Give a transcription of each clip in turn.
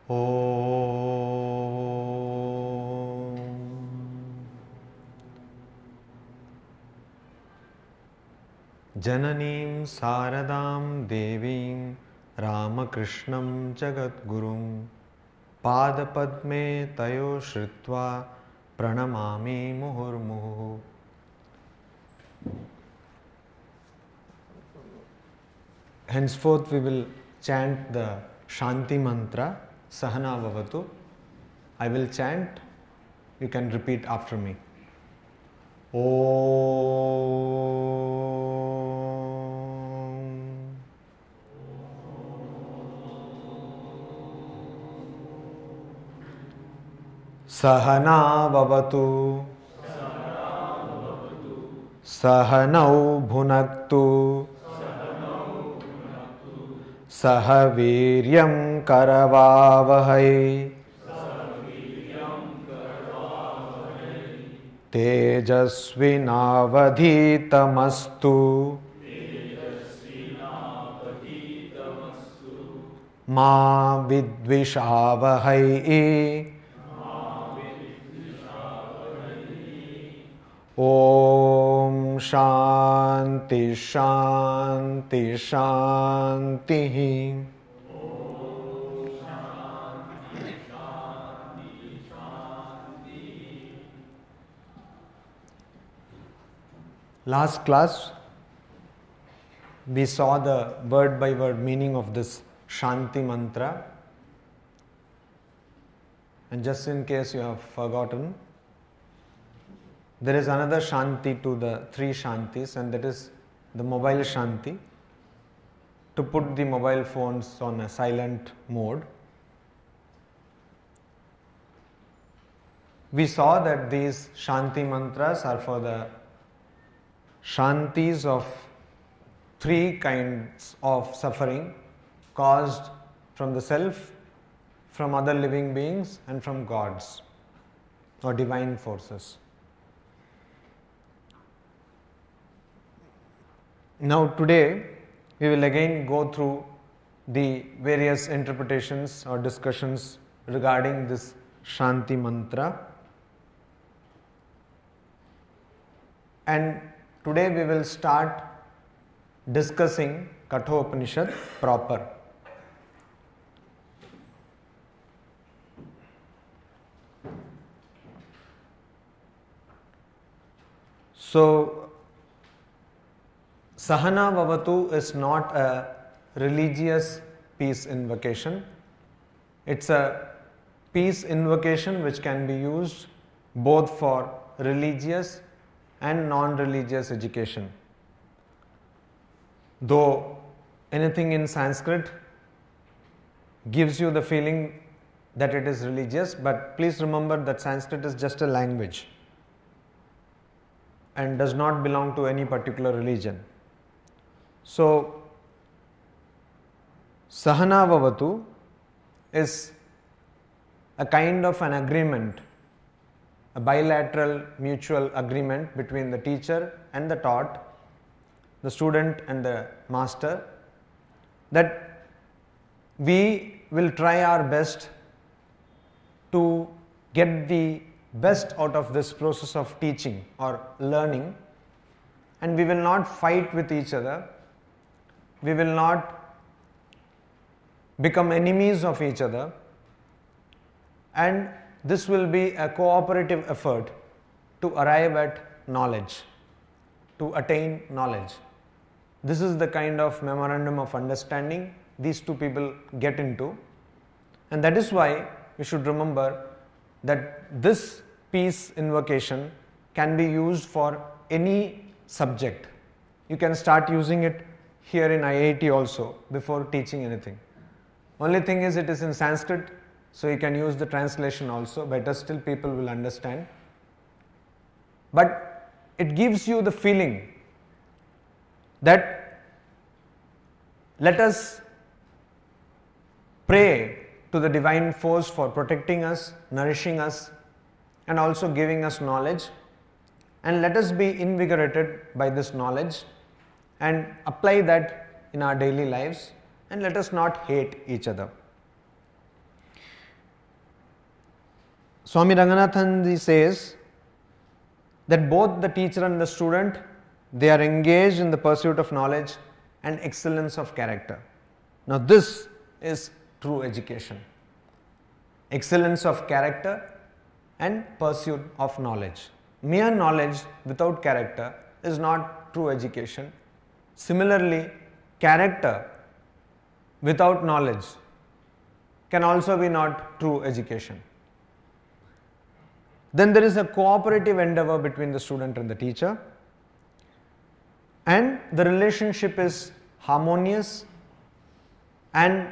Om. Jananim Saradam Devim Ramakrishnam Jagadgurum Padapadme Tayo Shritva Pranamami Muhurmuhu. Henceforth we will chant the Shanti mantra, Sahana Vavatu. I will chant, you can repeat after me. Om. Sahana Vavatu. Sahanau Bhunaktu. Sahaviryam Karavavahai. Tejasvinavadhitamastu. Ma vidvishavahai. Om Shanti Shanti Shanti. Last class, we saw the word by word meaning of this Shanti mantra. And just in case you have forgotten, there is another Shanti to the three Shantis, and that is the mobile Shanti, to put the mobile phones on a silent mode. We saw that these Shanti mantras are for the Shantis of three kinds of suffering caused from the self, from other living beings, and from gods or divine forces. Now today we will again go through the various interpretations or discussions regarding this Shanti mantra, and today we will start discussing Katha Upanishad proper. So Sahana Vavatu is not a religious peace invocation. It's a peace invocation which can be used both for religious and non-religious education. Though anything in Sanskrit gives you the feeling that it is religious, but please remember that Sanskrit is just a language and does not belong to any particular religion. So, Sahana Vavatu is a kind of an agreement, a bilateral mutual agreement between the teacher and the taught, the student and the master, that we will try our best to get the best out of this process of teaching or learning, and we will not fight with each other. We will not become enemies of each other, and this will be a cooperative effort to arrive at knowledge, to attain knowledge. This is the kind of memorandum of understanding these two people get into, and that is why we should remember that this peace invocation can be used for any subject. You can start using it here in IIT also before teaching anything. Only thing is it is in Sanskrit, so you can use the translation also, better still people will understand. But it gives you the feeling that let us pray to the divine force for protecting us, nourishing us, and also giving us knowledge, and let us be invigorated by this knowledge and apply that in our daily lives, and let us not hate each other. Swami Ranganathan says that both the teacher and the student, they are engaged in the pursuit of knowledge and excellence of character. Now this is true education. Excellence of character and pursuit of knowledge. Mere knowledge without character is not true education. Similarly, character without knowledge can also be not true education. Then there is a cooperative endeavor between the student and the teacher, and the relationship is harmonious and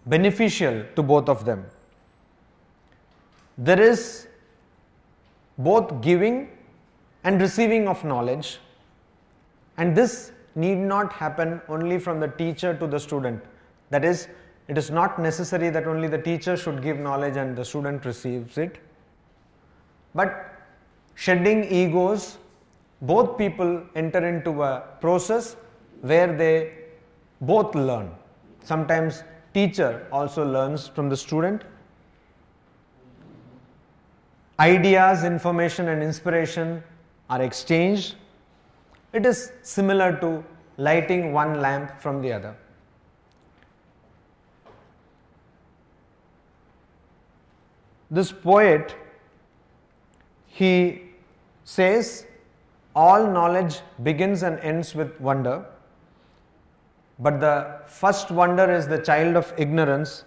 beneficial to both of them. There is both giving and receiving of knowledge, and this need not happen only from the teacher to the student. That is, it is not necessary that only the teacher should give knowledge and the student receives it. But shedding egos, both people enter into a process where they both learn. Sometimes teacher also learns from the student. Ideas, information and inspiration are exchanged. It is similar to lighting one lamp from the other. This poet, he says, all knowledge begins and ends with wonder, but the first wonder is the child of ignorance,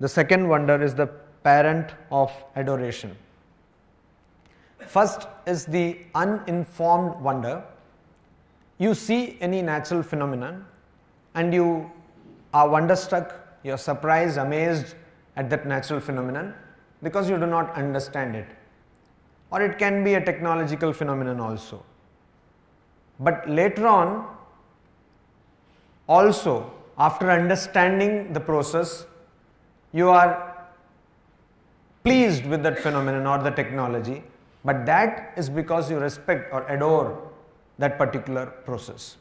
the second wonder is the parent of adoration. First is the uninformed wonder. You see any natural phenomenon and you are wonderstruck, you are surprised, amazed at that natural phenomenon because you do not understand it. Or it can be a technological phenomenon also. But later on, also after understanding the process, you are pleased with that phenomenon or the technology, but that is because you respect or adore that particular process.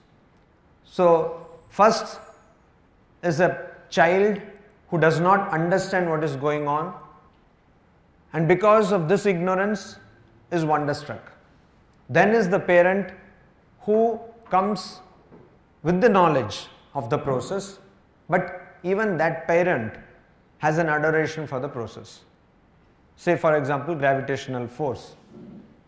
So first is a child who does not understand what is going on, and because of this ignorance is wonderstruck. Then is the parent who comes with the knowledge of the process, but even that parent has an adoration for the process. Say for example, gravitational force.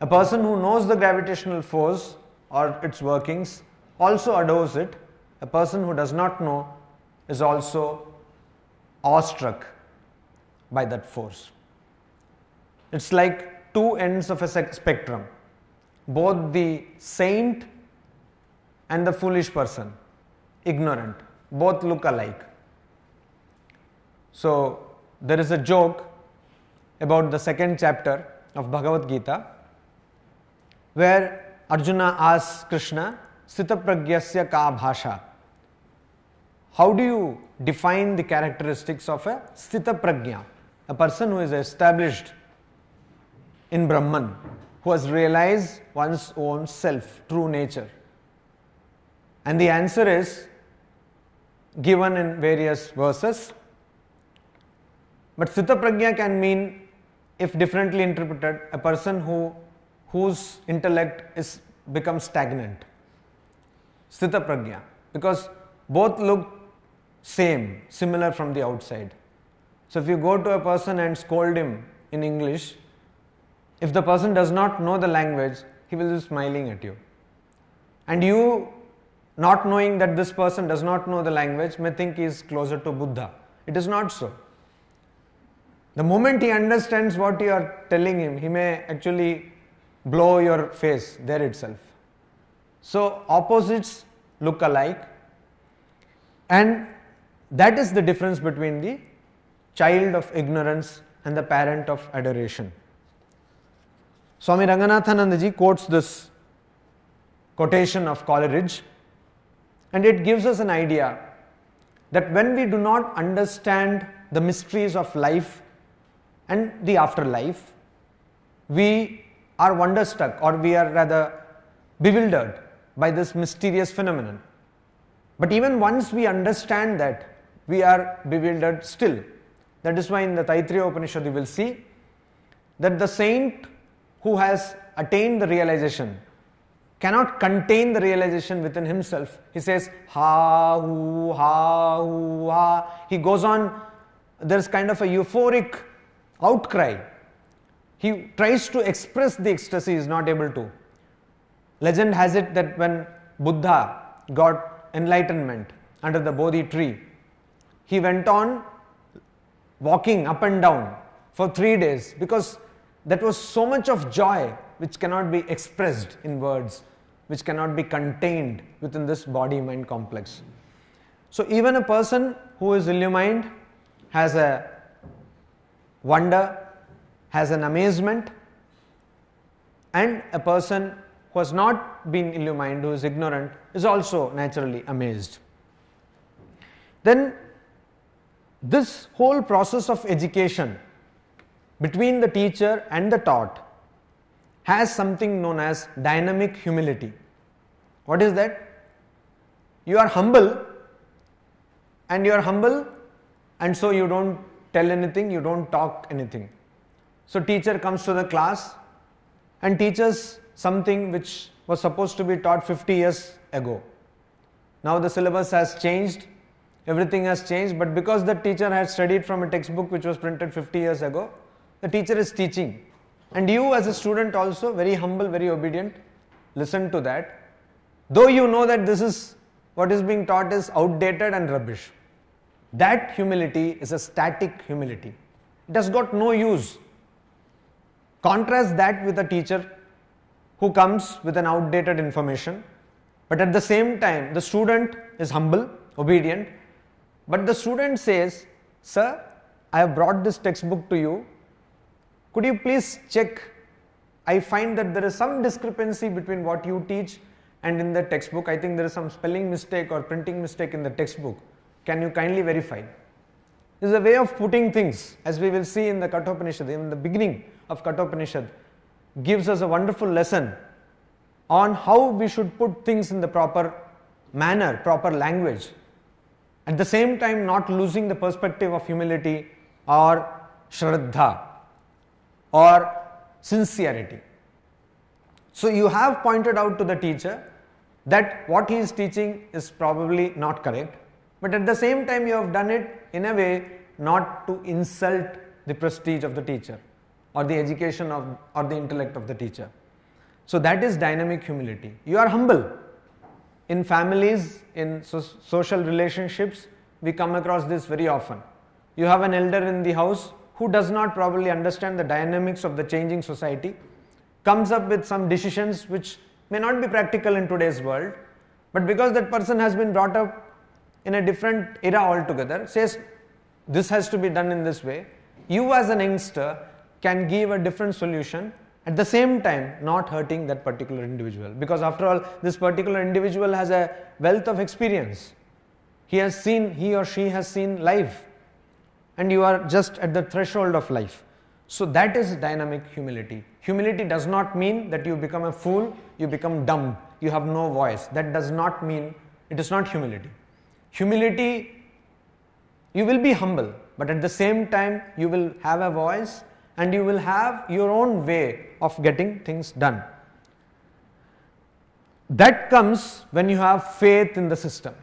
A person who knows the gravitational force or its workings also adores it. A person who does not know is also awestruck by that force. It's like two ends of a spectrum. Both the saint and the foolish person, ignorant, both look alike. So there is a joke about the second chapter of Bhagavad Gita where Arjuna asks Krishna, Sthita pragyasya ka bhasha. How do you define the characteristics of a Sthita prajna, a person who is established in Brahman, who has realized one's own self, true nature? And the answer is given in various verses. But Sthita prajna can mean, if differently interpreted, a person whose intellect becomes stagnant. Sthita prajna, because both look similar from the outside. So if you go to a person and scold him in English, if the person does not know the language, he will be smiling at you. And you, not knowing that this person does not know the language, may think he is closer to Buddha. It is not so. The moment he understands what you are telling him, he may actually blow your face there itself. So opposites look alike, and that is the difference between the child of ignorance and the parent of adoration. Swami Ranganathanandaji quotes this quotation of Coleridge, and it gives us an idea that when we do not understand the mysteries of life and the afterlife, we are wonderstruck, or we are rather bewildered by this mysterious phenomenon. But even once we understand that, we are bewildered still. That is why in the Taittiriya Upanishad you will see that the saint who has attained the realization cannot contain the realization within himself. He says, ha, hu, ha, hu, ha. He goes on, there's kind of a euphoric outcry. He tries to express the ecstasy, is not able to. Legend has it that when Buddha got enlightenment under the Bodhi tree, he went on walking up and down for 3 days, because that was so much of joy which cannot be expressed in words, which cannot be contained within this body-mind complex. So even a person who is illumined has a wonder, has an amazement, and a person who has not been illumined, who is ignorant, is also naturally amazed. Then this whole process of education between the teacher and the taught has something known as dynamic humility. What is that? You are humble, and so you don't tell anything, you don't talk anything. So teacher comes to the class and teaches something which was supposed to be taught 50 years ago. Now the syllabus has changed, everything has changed, but because the teacher had studied from a textbook which was printed 50 years ago, the teacher is teaching. And you as a student also, very humble, very obedient, listen to that. Though you know that this is what is being taught is outdated and rubbish. That humility is a static humility. It has got no use. Contrast that with a teacher who comes with an outdated information, but at the same time the student is humble, obedient, but the student says, "Sir, I have brought this textbook to you. Could you please check? I find that there is some discrepancy between what you teach and in the textbook. I think there is some spelling mistake or printing mistake in the textbook. Can you kindly verify?" This is a way of putting things, as we will see in the Katha Upanishad, in the beginning of Katha Upanishad, gives us a wonderful lesson on how we should put things in the proper manner, proper language. At the same time, not losing the perspective of humility or Shraddha or sincerity. So you have pointed out to the teacher that what he is teaching is probably not correct, but at the same time you have done it in a way not to insult the prestige of the teacher or the education of or the intellect of the teacher. So that is dynamic humility. You are humble. In families, in social relationships, we come across this very often. You have an elder in the house who does not probably understand the dynamics of the changing society, comes up with some decisions which may not be practical in today's world, but because that person has been brought up in a different era altogether, says this has to be done in this way. You as an youngster can give a different solution, at the same time not hurting that particular individual, because after all this particular individual has a wealth of experience. He or she has seen life, and you are just at the threshold of life. So that is dynamic humility. Humility does not mean that you become a fool, you become dumb, you have no voice. That does not mean, it is not humility. Humility, you will be humble, but at the same time you will have a voice and you will have your own way of getting things done. That comes when you have faith in the system,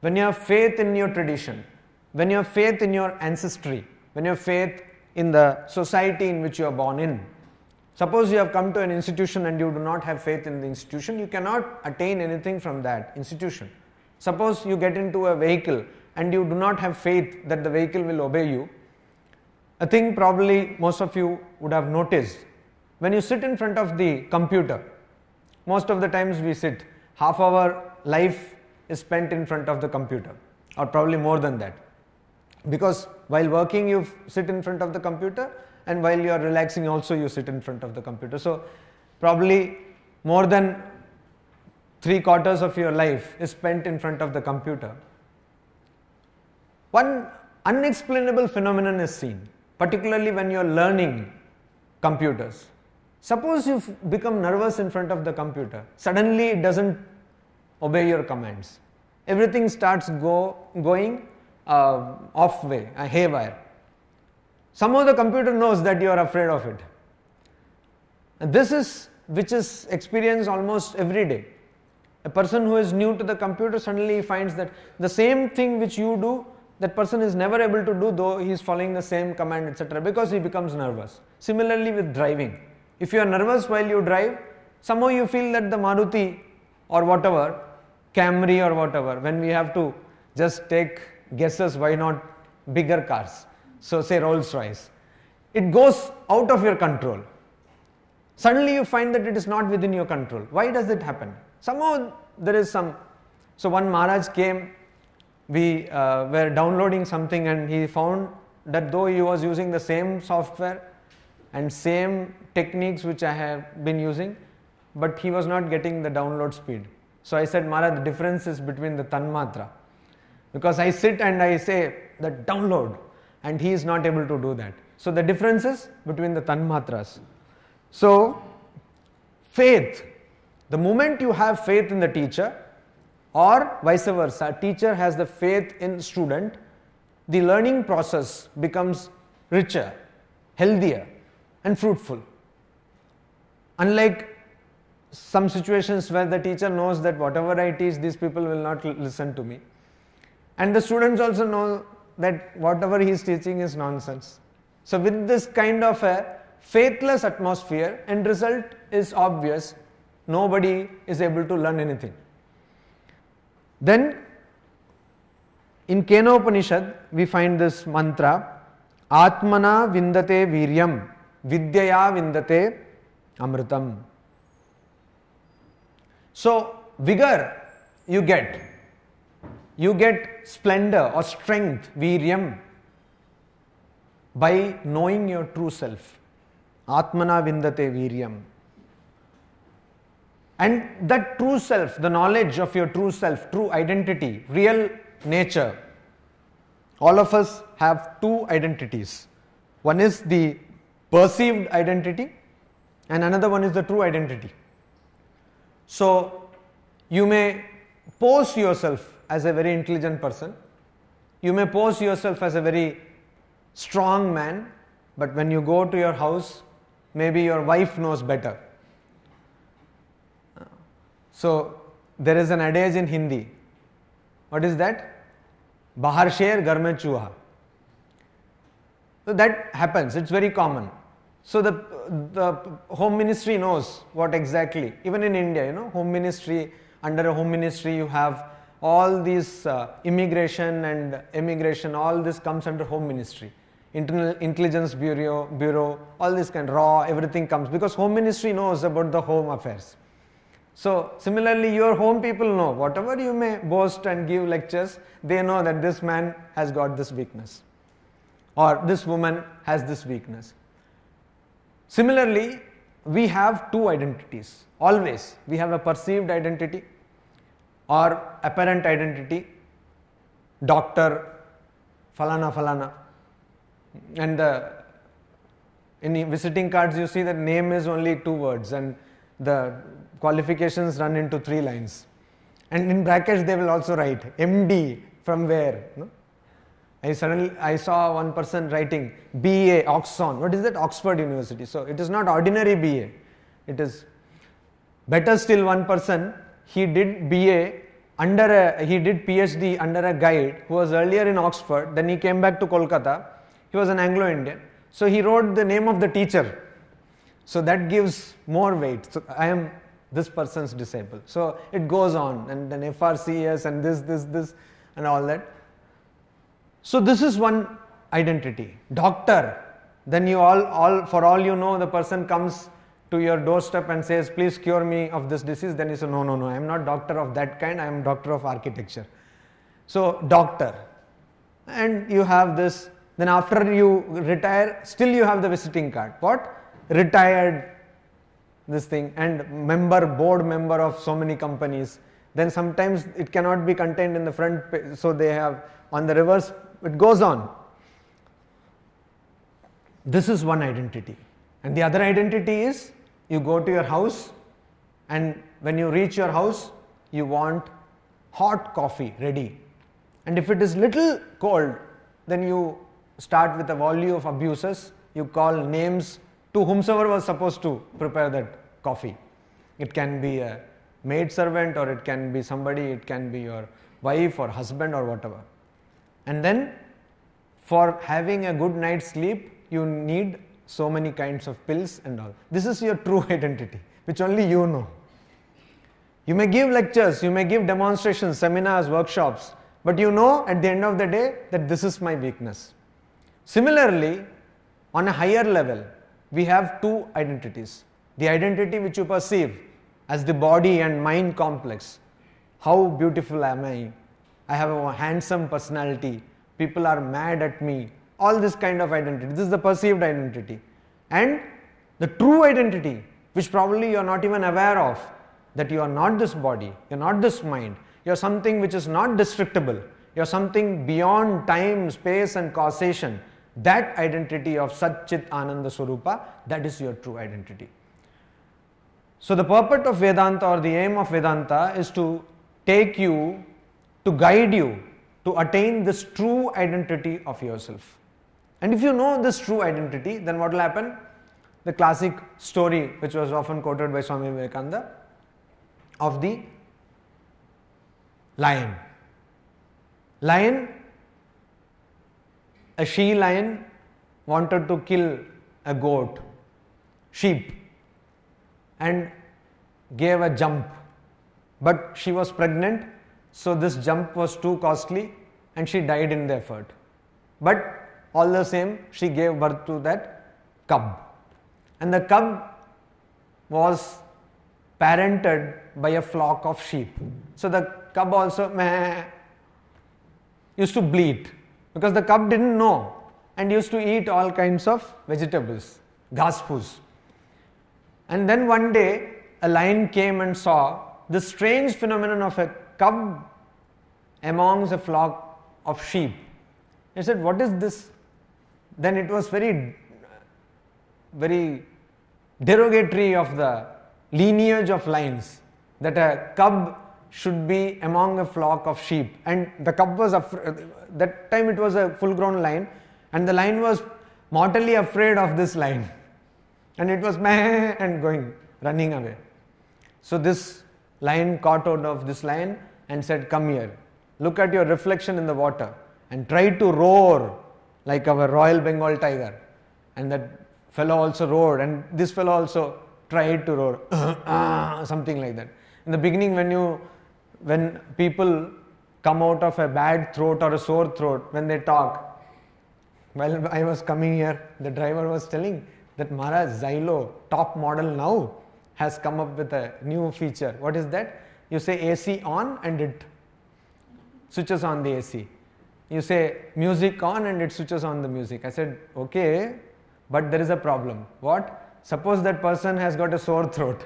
when you have faith in your tradition, when you have faith in your ancestry, when you have faith in the society in which you are born in. Suppose you have come to an institution and you do not have faith in the institution, you cannot attain anything from that institution. Suppose you get into a vehicle and you do not have faith that the vehicle will obey you. A thing probably most of you would have noticed, when you sit in front of the computer, most of the times we sit, half our life is spent in front of the computer, or probably more than that. Because while working you sit in front of the computer, and while you are relaxing also you sit in front of the computer. So probably more than 3/4 of your life is spent in front of the computer. One unexplainable phenomenon is seen, particularly when you are learning computers. Suppose you become nervous in front of the computer, suddenly it doesn't obey your commands. Everything starts going off way, haywire. Somehow the computer knows that you are afraid of it. And this is which is experienced almost every day. A person who is new to the computer suddenly finds that the same thing which you do, that person is never able to do, though he is following the same command, etc., because he becomes nervous. Similarly with driving. If you are nervous while you drive, somehow you feel that the Maruti or whatever, Camry or whatever, when we have to just take guesses, why not bigger cars? So say Rolls Royce. It goes out of your control. Suddenly you find that it is not within your control. Why does it happen? Somehow there is some. So one Maharaj came, we were downloading something and he found that though he was using the same software and same techniques which I have been using, but he was not getting the download speed. So I said, Maharaj, the difference is between the tanmatra. Because I sit and I say that download and he is not able to do that. So the difference is between the tanmatras. So faith, the moment you have faith in the teacher or vice versa, teacher has the faith in student, the learning process becomes richer, healthier and fruitful. Unlike some situations where the teacher knows that whatever I teach, these people will not listen to me. And the students also know that whatever he is teaching is nonsense. So with this kind of a faithless atmosphere, end result is obvious. Nobody is able to learn anything. Then in Katha Upanishad we find this mantra, Atmana vindate viryam, vidyaya vindate amritam. So vigor you get splendor or strength, viryam, by knowing your true self. Atmana vindate viryam. And that true self, the knowledge of your true self, true identity, real nature. All of us have two identities. One is the perceived identity and another one is the true identity. So you may pose yourself as a very intelligent person. You may pose yourself as a very strong man, but when you go to your house, maybe your wife knows better. So there is an adage in Hindi. What is that? Bahar sher, ghar mein chuha. So that happens. It's very common. So the home ministry knows what exactly. Even in India, home ministry, under a home ministry you have all these immigration and immigration, all this comes under home ministry. Internal Intelligence Bureau, all this kind, raw, everything comes because home ministry knows about the home affairs. So similarly your home people know, whatever you may boast and give lectures, they know that this man has got this weakness or this woman has this weakness. Similarly, we have two identities. Always we have a perceived identity or apparent identity, doctor, falana falana. And in visiting cards you see that name is only 2 words and the qualifications run into 3 lines. And in brackets they will also write MD from where. No? I saw one person writing BA Oxon. What is that? Oxford University. So it is not ordinary BA. It is better still, one person, he did BA he did PhD under a guide who was earlier in Oxford, then he came back to Kolkata. He was an Anglo-Indian. So he wrote the name of the teacher. So that gives more weight. So I am this person's disciple. So it goes on, and then FRCS and this and all that. So this is one identity. Doctor. Then you for all you know, the person comes to your doorstep and says, please cure me of this disease. Then you say, no, I am not doctor of that kind. I am doctor of architecture. So doctor. And you have this. Then after you retire, still you have the visiting card. What? Retired, this thing, and board member of so many companies. Then sometimes it cannot be contained in the front page, so they have on the reverse, it goes on. This is one identity. And the other identity is, you go to your house and when you reach your house, you want hot coffee ready. And if it is little cold, then you start with a volley of abuses. You call names to whomsoever was supposed to prepare that coffee. It can be a maid servant, or it can be somebody, it can be your wife or husband or whatever. And then for having a good night's sleep, you need so many kinds of pills and all. This is your true identity, which only you know. You may give lectures, you may give demonstrations, seminars, workshops, but you know at the end of the day that this is my weakness. Similarly, on a higher level, we have two identities. The identity which you perceive as the body and mind complex. How beautiful am I? I have a handsome personality. People are mad at me. All this kind of identity. This is the perceived identity. And the true identity, which probably you are not even aware of, that you are not this body, you are not this mind, you are something which is not destructible, you are something beyond time, space and causation. That identity of Sat Chit Ananda Swarupa, that is your true identity. So the purport of Vedanta, or the aim of Vedanta, is to take you, to guide you to attain this true identity of yourself. And if you know this true identity, then what will happen? The classic story which was often quoted by Swami Vivekananda of the lion. A she lion wanted to kill a goat, sheep, and gave a jump. But she was pregnant, so this jump was too costly and she died in the effort. But all the same, she gave birth to that cub. And the cub was parented by a flock of sheep. So the cub also used to bleat, because the cub didn't know and used to eat all kinds of vegetables, ghas foos. And then one day a lion came and saw this strange phenomenon of a cub amongst a flock of sheep. He said, "What is this?" Then it was very derogatory of the lineage of lions, that a cub should be among a flock of sheep. And the cub was that time it was a full grown lion, and the lion was mortally afraid of this lion, and it was meh and running away. So this lion caught hold of this lion and said, "Come here, look at your reflection in the water and try to roar like our Royal Bengal tiger." And that fellow also roared, and this fellow also tried to roar, something like that. In the beginning, when people come out of a bad throat or a sore throat, when they talk, while I was coming here, the driver was telling that Maharaj, Xylo, top model now, has come up with a new feature. What is that? You say AC on and it switches on the AC. You say music on and it switches on the music. I said, okay, but there is a problem. What? Suppose that person has got a sore throat.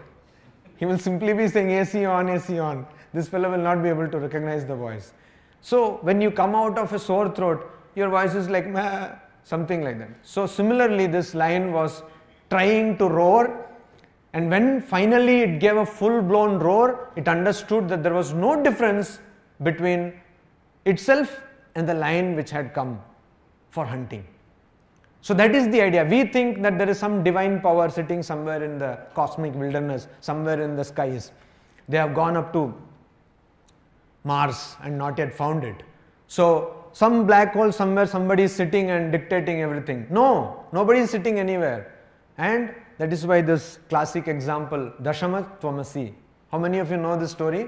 He will simply be saying AC on, AC on. This fellow will not be able to recognize the voice. So when you come out of a sore throat, your voice is like meh, something like that. So similarly, this lion was trying to roar, and when finally it gave a full-blown roar, it understood that there was no difference between itself and the lion which had come for hunting. So that is the idea. We think that there is some divine power sitting somewhere in the cosmic wilderness, somewhere in the skies. They have gone up to Mars and not yet found it. So some black hole somewhere, somebody is sitting and dictating everything. No, nobody is sitting anywhere. And that is why this classic example, Dashama Tvamasi. How many of you know this story?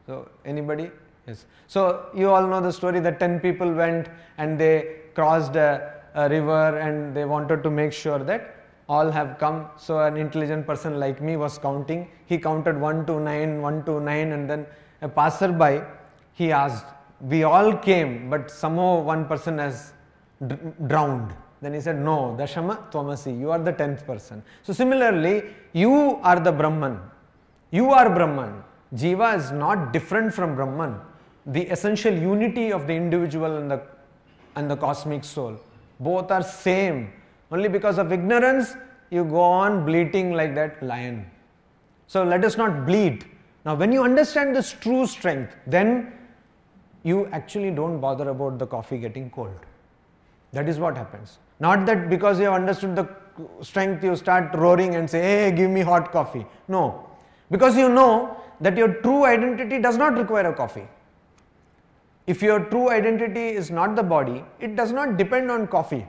So anybody? Yes. So you all know the story that 10 people went and they crossed a river and they wanted to make sure that all have come. So an intelligent person like me was counting. He counted 1 to 9, 1 to 9, and then a passerby, he asked, "We all came, but somehow one person has drowned." Then he said, "No, Dashama Tvamasi, you are the 10th person." So similarly, you are the Brahman. You are Brahman. Jiva is not different from Brahman. The essential unity of the individual and the cosmic soul. Both are same. Only because of ignorance, you go on bleating like that lion. So let us not bleat. Now when you understand this true strength, then you actually don't bother about the coffee getting cold. That is what happens. Not that because you have understood the strength you start roaring and say, hey, give me hot coffee. No. Because you know that your true identity does not require a coffee. If your true identity is not the body, it does not depend on coffee.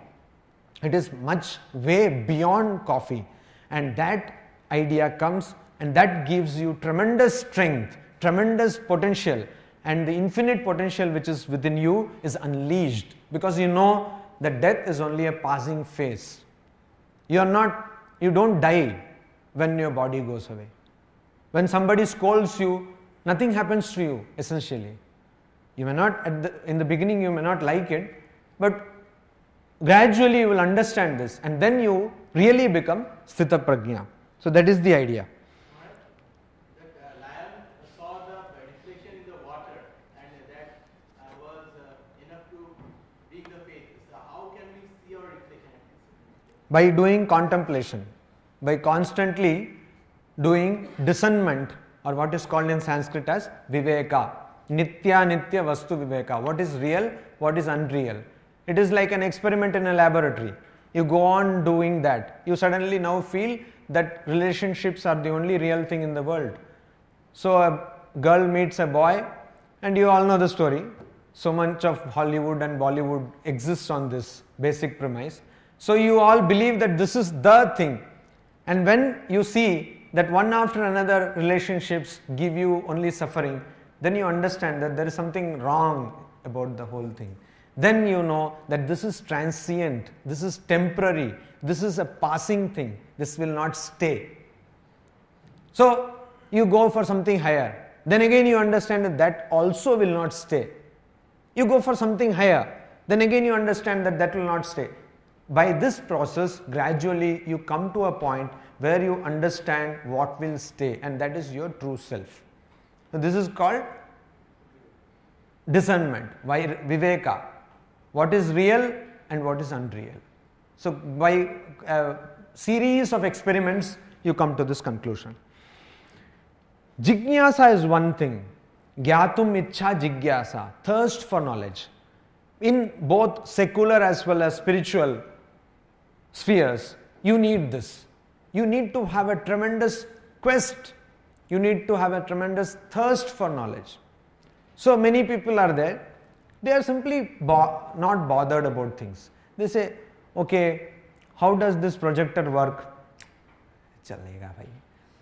It is much way beyond coffee. And that idea comes and that gives you tremendous strength, tremendous potential, and the infinite potential which is within you is unleashed, because you know that death is only a passing phase. You don't die when your body goes away. When somebody scolds you, nothing happens to you essentially. You may not, in the beginning you may not like it, but gradually you will understand this and then you really become Sthita Prajna. So that is the idea. That lion saw the reflection in the water and that was enough to break the faith. So how can we see our reflection? By doing contemplation, by constantly doing discernment, or what is called in Sanskrit as Viveka. Nitya Nitya Vastu Viveka. What is real, what is unreal. It is like an experiment in a laboratory. You go on doing that. You suddenly now feel that relationships are the only real thing in the world. So a girl meets a boy, and you all know the story. So much of Hollywood and Bollywood exists on this basic premise. So you all believe that this is the thing. And when you see that one after another relationships give you only suffering, then you understand that there is something wrong about the whole thing. Then you know that this is transient, this is temporary, this is a passing thing, this will not stay. So you go for something higher. Then again you understand that that also will not stay. You go for something higher. Then again you understand that that will not stay. By this process, gradually you come to a point where you understand what will stay, and that is your true self. So this is called discernment, Viveka. What is real and what is unreal. So by a series of experiments, you come to this conclusion. Jigyasa is one thing. Gyatum ichha jigyasa, thirst for knowledge. In both secular as well as spiritual spheres, you need this. You need to have a tremendous quest. You need to have a tremendous thirst for knowledge. So many people are there, they are simply not bothered about things. They say, okay, how does this projector work? Chalega bhai,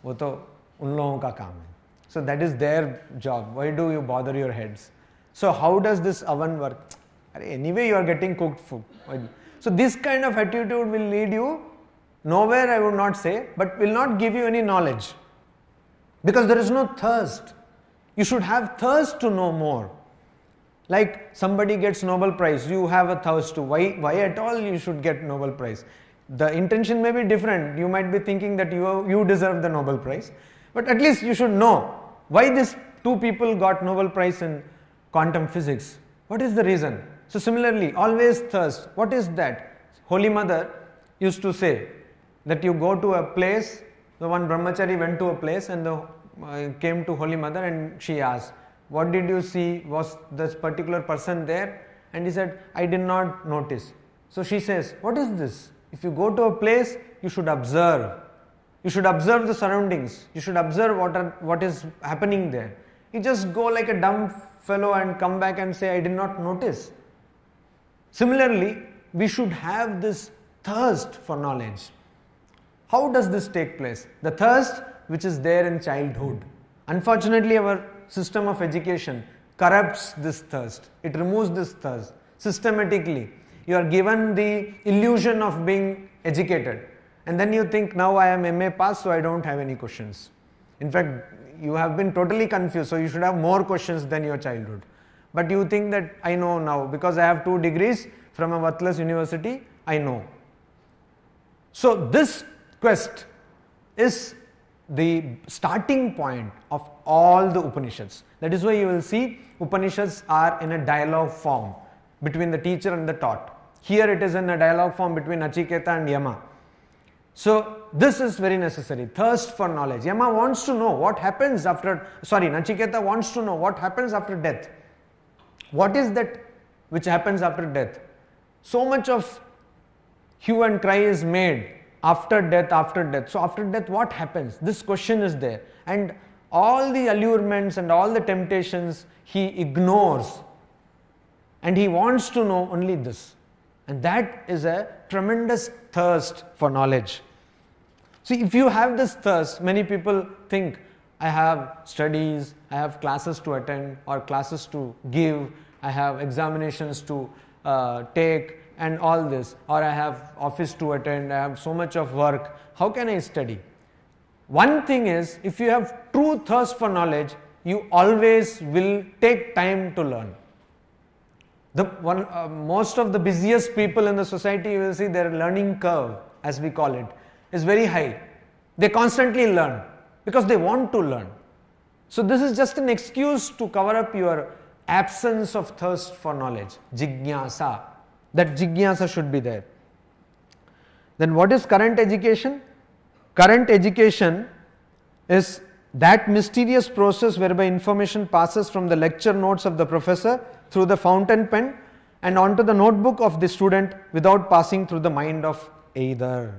wo to un logon ka kaam hai. So that is their job. Why do you bother your heads? So how does this oven work? Anyway, you are getting cooked food. So this kind of attitude will lead you nowhere, I would not say, but will not give you any knowledge. Because there is no thirst. You should have thirst to know more. Like somebody gets Nobel Prize, you have a thirst to. Why at all you should get Nobel Prize? The intention may be different. You might be thinking that you deserve the Nobel Prize. But at least you should know why these two people got Nobel Prize in quantum physics. What is the reason? So similarly, always thirst. What is that? Holy Mother used to say that you go to a place, the one brahmachari went to a place and came to Holy Mother and she asked, what did you see? Was this particular person there? And he said, I did not notice. So she says, what is this? If you go to a place, you should observe. You should observe the surroundings. You should observe what is happening there. You just go like a dumb fellow and come back and say, I did not notice. Similarly, we should have this thirst for knowledge. How does this take place? The thirst which is there in childhood. Unfortunately, our system of education corrupts this thirst. It removes this thirst systematically. You are given the illusion of being educated. And then you think, now I am MA pass, so I don't have any questions. In fact, you have been totally confused, so you should have more questions than your childhood. But you think that I know now, because I have 2 degrees from a worthless university, I know. So this quest is the starting point of all the Upanishads. That is why you will see Upanishads are in a dialogue form between the teacher and the taught. Here it is in a dialogue form between Nachiketa and Yama. So this is very necessary. Thirst for knowledge. Yama wants to know what happens Nachiketa wants to know what happens after death. What is that which happens after death? So much of hue and cry is made after death, after death. So after death what happens? This question is there, and all the allurements and all the temptations he ignores, and he wants to know only this. And that is a tremendous thirst for knowledge. See, if you have this thirst, many people think, I have studies, I have classes to attend or classes to give, I have examinations to take and all this, or I have office to attend, I have so much of work, how can I study? One thing is, if you have true thirst for knowledge, you always will take time to learn. Most of the busiest people in the society, you will see their learning curve, as we call it, is very high. They constantly learn because they want to learn. So this is just an excuse to cover up your absence of thirst for knowledge, jignasa. That jignasa should be there. Then what is current education? Current education is that mysterious process whereby information passes from the lecture notes of the professor through the fountain pen and onto the notebook of the student without passing through the mind of either.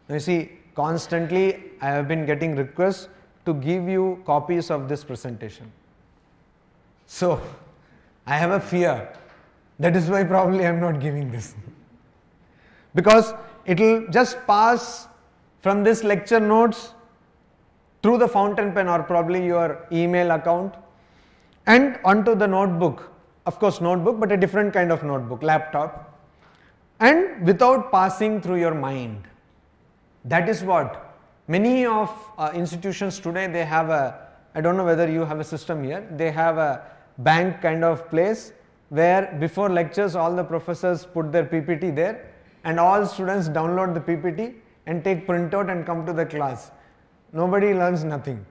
Now you see, constantly I have been getting requests to give you copies of this presentation. So I have a fear. That is why probably I am not giving this. Because it will just pass from this lecture notes through the fountain pen or probably your email account and onto the notebook. Of course notebook, but a different kind of notebook, laptop, and without passing through your mind. That is what many of institutions today, they have a, I don't know whether you have a system here, they have a bank kind of place where before lectures all the professors put their PPT there and all students download the PPT and take printout and come to the class. Nobody learns nothing.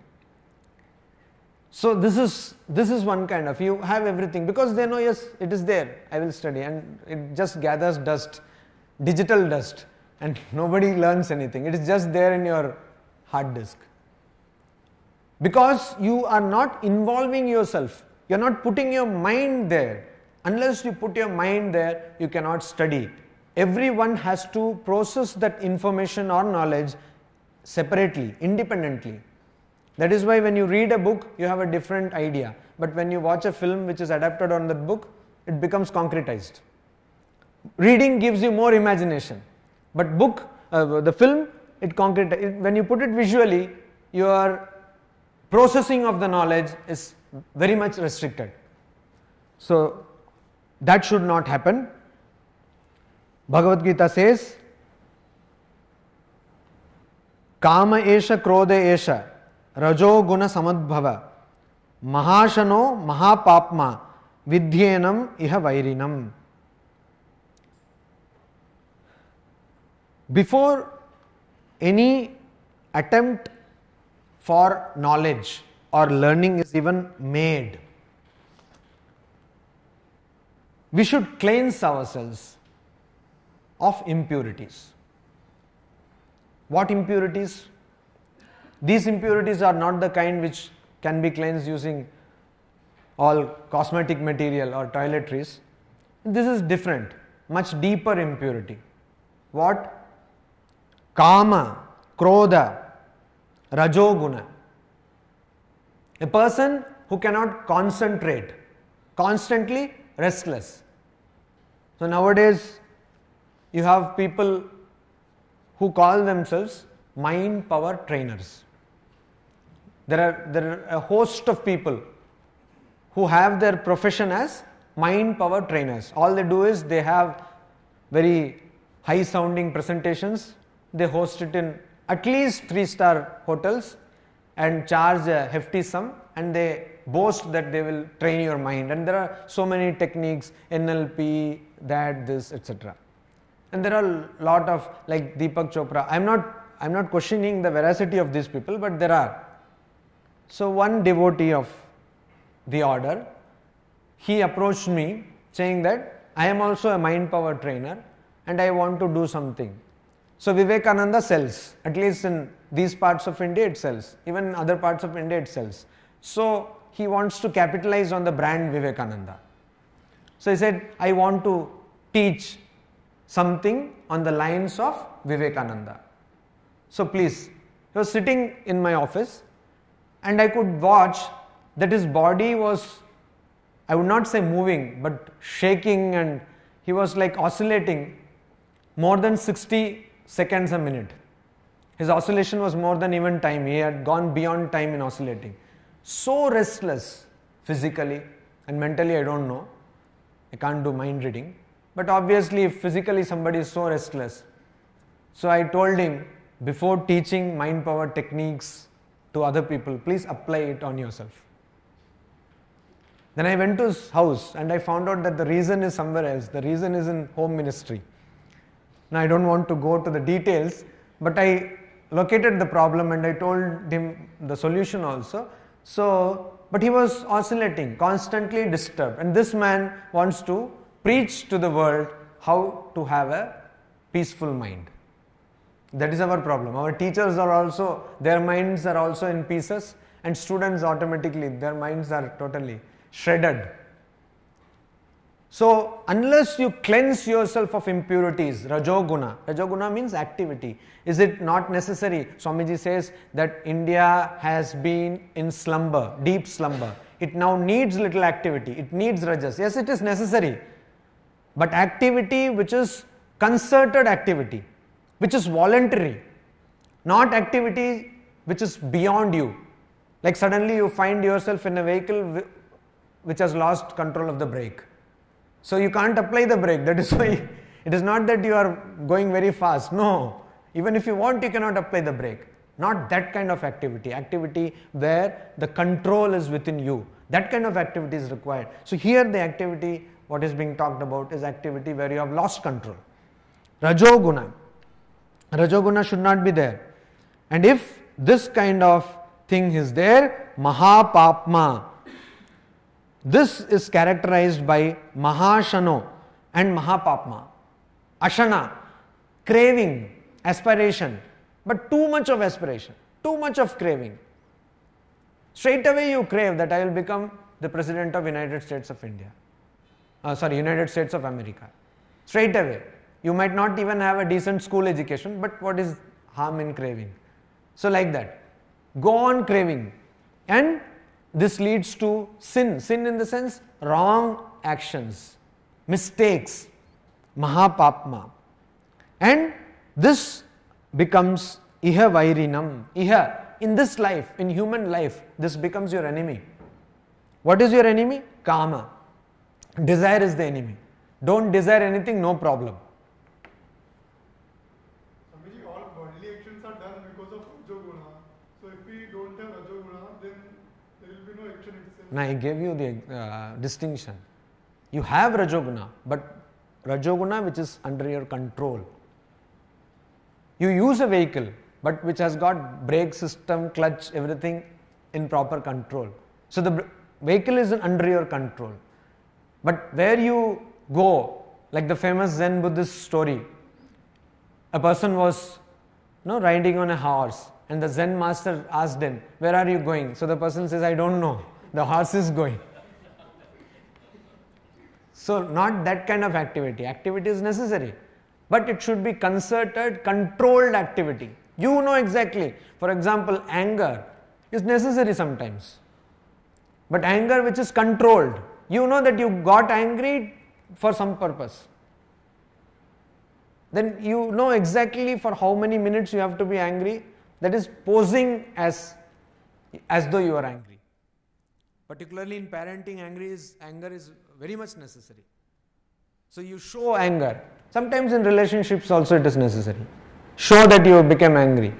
So this is one kind of, you have everything because they know, yes, it is there, I will study, and it just gathers dust, digital dust, and nobody learns anything. It is just there in your hard disk. Because you are not involving yourself, you are not putting your mind there. Unless you put your mind there, you cannot study. Everyone has to process that information or knowledge separately, independently. That is why when you read a book, you have a different idea. But when you watch a film which is adapted on that book, it becomes concretized. Reading gives you more imagination. But the film, when you put it visually, your processing of the knowledge is very much restricted. So that should not happen. Bhagavad Gita says, Kama esha krodha esha rajo guna samadbhava mahashano mahapapma vidhyenam iha vairinam. Before any attempt for knowledge or learning is even made, we should cleanse ourselves of impurities. What impurities? These impurities are not the kind which can be cleansed using all cosmetic material or toiletries. This is different, much deeper impurity. What? Kama, krodha, rajoguna. A person who cannot concentrate, constantly restless. So nowadays you have people who call themselves mind power trainers. There are a host of people who have their profession as mind power trainers. All they do is they have very high sounding presentations. They host it in at least 3-star hotels and charge a hefty sum, and they boast that they will train your mind. And there are so many techniques, NLP, that, this, etc. And there are a lot of, like Deepak Chopra. I'm not questioning the veracity of these people, but there are. So one devotee of the order, he approached me saying that I am also a mind power trainer and I want to do something. So Vivekananda sells, at least in these parts of India it sells, even in other parts of India it sells. So he wants to capitalize on the brand Vivekananda. So he said, I want to teach something on the lines of Vivekananda. So please, he was sitting in my office and I could watch that his body was, I would not say moving, but shaking, and he was like oscillating more than 60 seconds a minute. His oscillation was more than even time. He had gone beyond time in oscillating. So restless physically and mentally, I don't know. I can't do mind reading. But obviously, if physically somebody is so restless. So I told him, before teaching mind power techniques to other people, please apply it on yourself. Then I went to his house and I found out that the reason is somewhere else. The reason is in home ministry. Now I don't want to go to the details, but I located the problem and I told him the solution also. So, but he was oscillating, constantly disturbed, and this man wants to preach to the world how to have a peaceful mind. That is our problem. Our teachers are also, their minds are also in pieces, and students automatically, their minds are totally shredded. So, unless you cleanse yourself of impurities, Rajoguna means activity. Is it not necessary? Swamiji says that India has been in slumber, deep slumber. It now needs little activity. It needs Rajas. Yes, it is necessary. But activity which is concerted activity, which is voluntary, not activity which is beyond you. Like suddenly you find yourself in a vehicle which has lost control of the brake. So you can't apply the brake. That is why it is not that you are going very fast. No. Even if you want, you cannot apply the brake. Not that kind of activity. Activity where the control is within you. That kind of activity is required. So here the activity, what is being talked about, is activity where you have lost control. Rajoguna. Rajoguna should not be there. And if this kind of thing is there, Mahapapma. This is characterized by Mahashano and Mahapapma. Ashana, craving, aspiration, but too much of aspiration, too much of craving. Straight away you crave that I will become the President of United States of India. United States of America. Straight away. You might not even have a decent school education, but what is harm in craving? So like that. Go on craving. And this leads to sin. Sin in the sense, wrong actions, mistakes, Mahapapma. And this becomes Iha Vairinam. Iha, in this life, in human life, this becomes your enemy. What is your enemy? Kama. Desire is the enemy. Don't desire anything, no problem. Swamiji, all bodily actions are done because of Rajoguna. So if we don't have Rajoguna, then there will be no action itself. Now I gave you the distinction. You have Rajoguna, but Rajoguna which is under your control. You use a vehicle, but which has got brake system, clutch, everything in proper control. So the vehicle is under your control. But where you go, like the famous Zen Buddhist story, a person was riding on a horse, and the Zen master asked him, where are you going? So the person says, I don't know, the horse is going. So not that kind of activity. Activity is necessary, but it should be concerted, controlled activity. You know exactly. For example, anger is necessary sometimes, but anger which is controlled. You know that you got angry for some purpose. Then you know exactly for how many minutes you have to be angry. That is posing as though you are angry. Particularly in parenting, anger is very much necessary. So you show anger. Sometimes in relationships also it is necessary. Show that you became angry.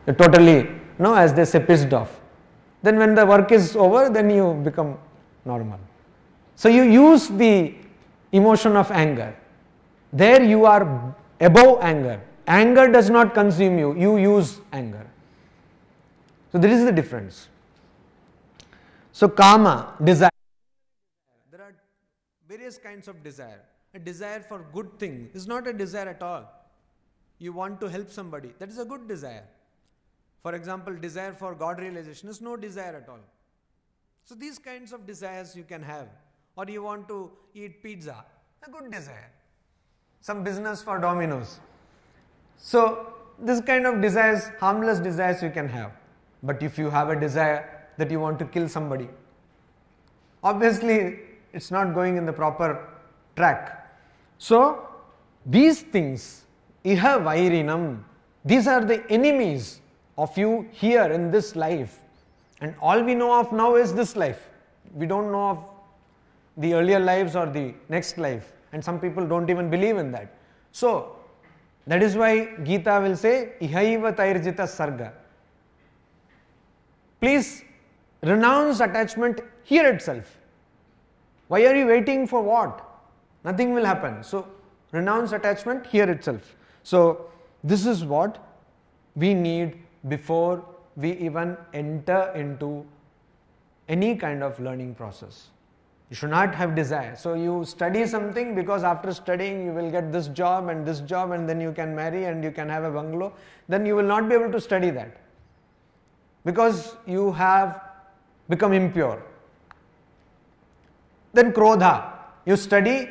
You're totally, as they say, pissed off. Then when the work is over, then you become normal. So you use the emotion of anger. There you are above anger. Anger does not consume you. You use anger. So there is the difference. So kama, desire. There are various kinds of desire. A desire for good thing is not a desire at all. You want to help somebody. That is a good desire. For example, desire for God realization is no desire at all. So these kinds of desires you can have. Or you want to eat pizza, a good desire. Some business for Domino's, So this kind of desires, harmless desires you can have. But if you have a desire that you want to kill somebody, obviously it's not going in the proper track. So these things, iha vairinam, these are the enemies of you here in this life. And all we know of now is this life. We don't know of the earlier lives or the next life. And some people don't even believe in that. So that is why Gita will say, ihaiva tairjita sarga. Please renounce attachment here itself. Why are you waiting for what? Nothing will happen. So renounce attachment here itself. So this is what we need before we even enter into any kind of learning process. You should not have desire. So you study something because after studying you will get this job and then you can marry and you can have a bungalow. Then you will not be able to study that because you have become impure. Then krodha, you study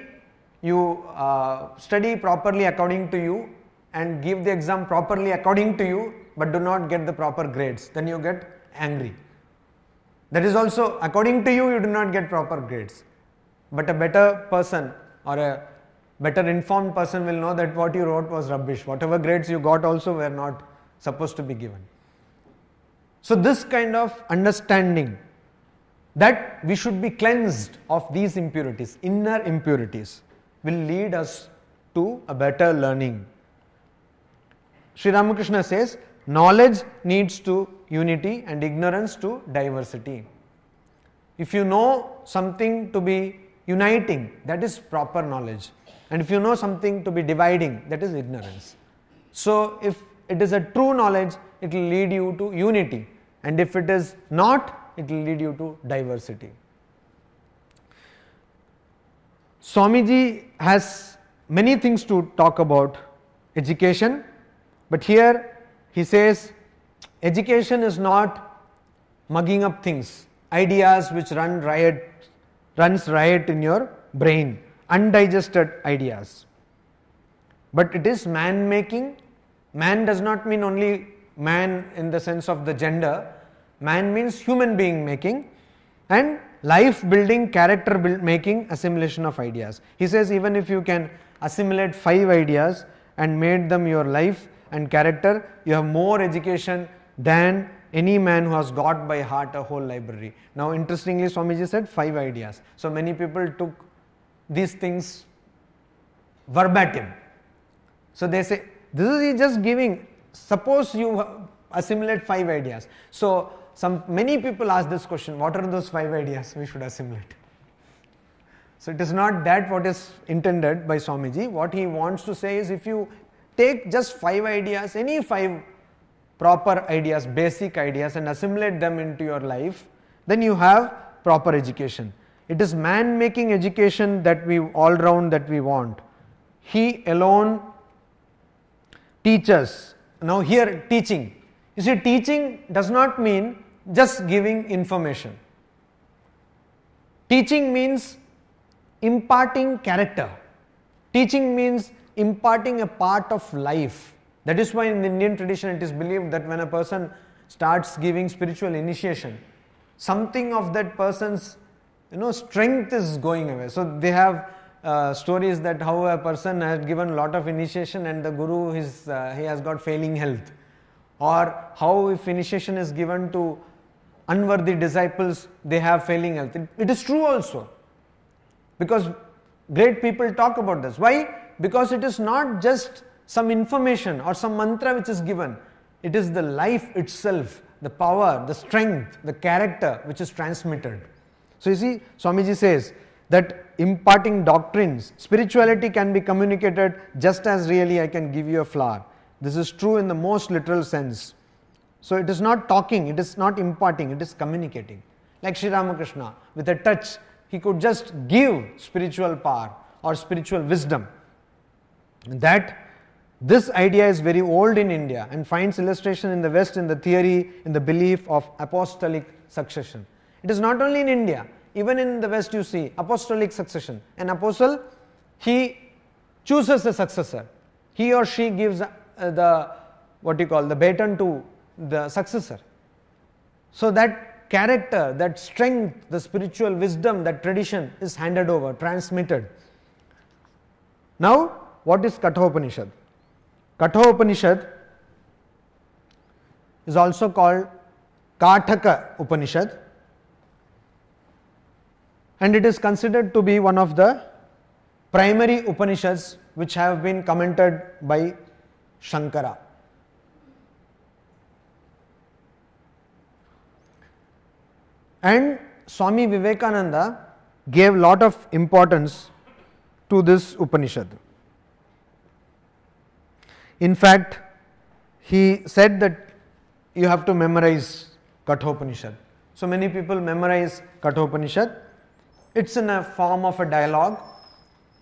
properly according to you and give the exam properly according to you, but do not get the proper grades. Then you get angry. That is also according to you, you do not get proper grades. But a better person or a better informed person will know that what you wrote was rubbish. Whatever grades you got also were not supposed to be given. So this kind of understanding that we should be cleansed of these impurities, inner impurities, will lead us to a better learning. Sri Ramakrishna says, knowledge needs to unity and ignorance to diversity. If you know something to be uniting, that is proper knowledge. And if you know something to be dividing, that is ignorance. So if it is a true knowledge, it will lead you to unity. And if it is not, it will lead you to diversity. Swamiji has many things to talk about education, but here he says education is not mugging up things, ideas which runs riot in your brain, undigested ideas. But it is man making. Man does not mean only man in the sense of the gender. Man means human being making, and life building, character making, assimilation of ideas. He says even if you can assimilate 5 ideas and made them your life and character, you have more education than any man who has got by heart a whole library. Now interestingly, Swamiji said 5 ideas. So many people took these things verbatim. So they say, this is just giving, suppose you assimilate 5 ideas. So many people ask this question, what are those 5 ideas we should assimilate? So it is not that what is intended by Swamiji. What he wants to say is, if you take just 5 ideas, any 5 proper ideas, basic ideas, and assimilate them into your life, then you have proper education. It is man making education that we all round that we want. He alone teaches. Now here teaching. You see, teaching does not mean just giving information. Teaching means imparting character. Teaching means imparting a part of life. That is why in the Indian tradition it is believed that when a person starts giving spiritual initiation, something of that person's strength is going away. So they have stories that how a person has given a lot of initiation and the guru he has got failing health, or how if initiation is given to unworthy disciples, they have failing health. It is true also, because great people talk about this. Why? Because it is not just some information or some mantra which is given. It is the life itself, the power, the strength, the character which is transmitted. So you see, Swamiji says that imparting doctrines, spirituality can be communicated just as really I can give you a flower. This is true in the most literal sense. So it is not talking, it is not imparting, it is communicating. Like Sri Ramakrishna, with a touch, he could just give spiritual power or spiritual wisdom. That this idea is very old in India and finds illustration in the West in the theory, in the belief of apostolic succession. It is not only in India, even in the West you see apostolic succession. An apostle, he chooses a successor. He or she gives the the baton to the successor. So that character, that strength, the spiritual wisdom, that tradition is handed over, transmitted. Now, what is Katha Upanishad? Katha Upanishad is also called Katha Upanishad, and it is considered to be one of the primary Upanishads which have been commented by Shankara. And Swami Vivekananda gave lot of importance to this Upanishad. In fact, he said that you have to memorize Katha Upanishad. So many people memorize Katha Upanishad. It's in a form of a dialogue,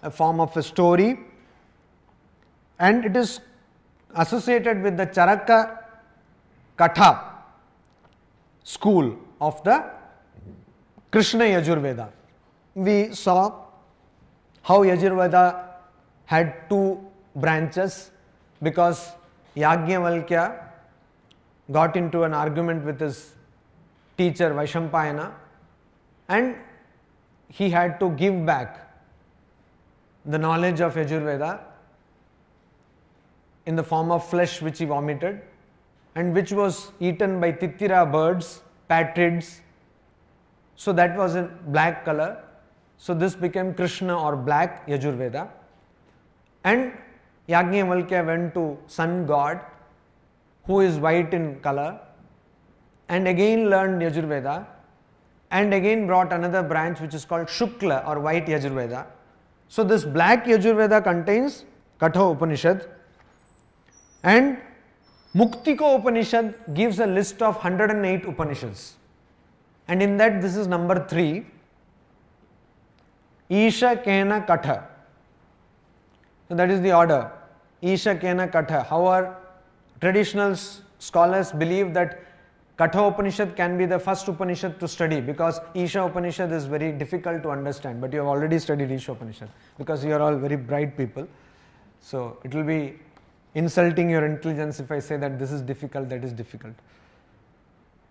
a form of a story, and it is associated with the Charaka Katha school of the Krishna Yajurveda. We saw how Yajurveda had two branches because Yajnavalkya got into an argument with his teacher Vaishampayana, and he had to give back the knowledge of Yajurveda in the form of flesh which he vomited and which was eaten by Titira birds, patrids. So that was in black color. So this became Krishna or black Yajurveda. And Yajnavalkya went to sun god who is white in color and again learned Yajurveda and again brought another branch which is called Shukla or white Yajurveda. So this black Yajurveda contains Katha Upanishad, and Muktiko Upanishad gives a list of 108 Upanishads, and in that this is number 3, Isha Kena Katha. So that is the order, Isha Kena Katha. However, traditional scholars believe that Katha Upanishad can be the first Upanishad to study because Isha Upanishad is very difficult to understand, but you have already studied Isha Upanishad because you are all very bright people. So it will be insulting your intelligence if I say that this is difficult, that is difficult.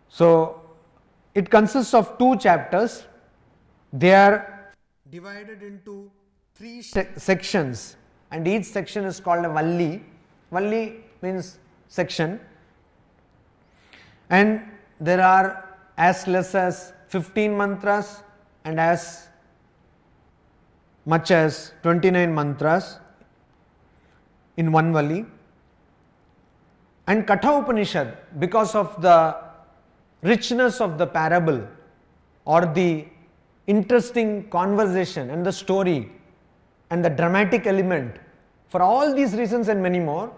So it consists of 2 chapters. They are divided into 3 sections, and each section is called a Valli. Valli means section, and there are as less as 15 mantras and as much as 29 mantras in one Valli. And Katha Upanishad, because of the richness of the parable or the interesting conversation and the story and the dramatic element, for all these reasons and many more,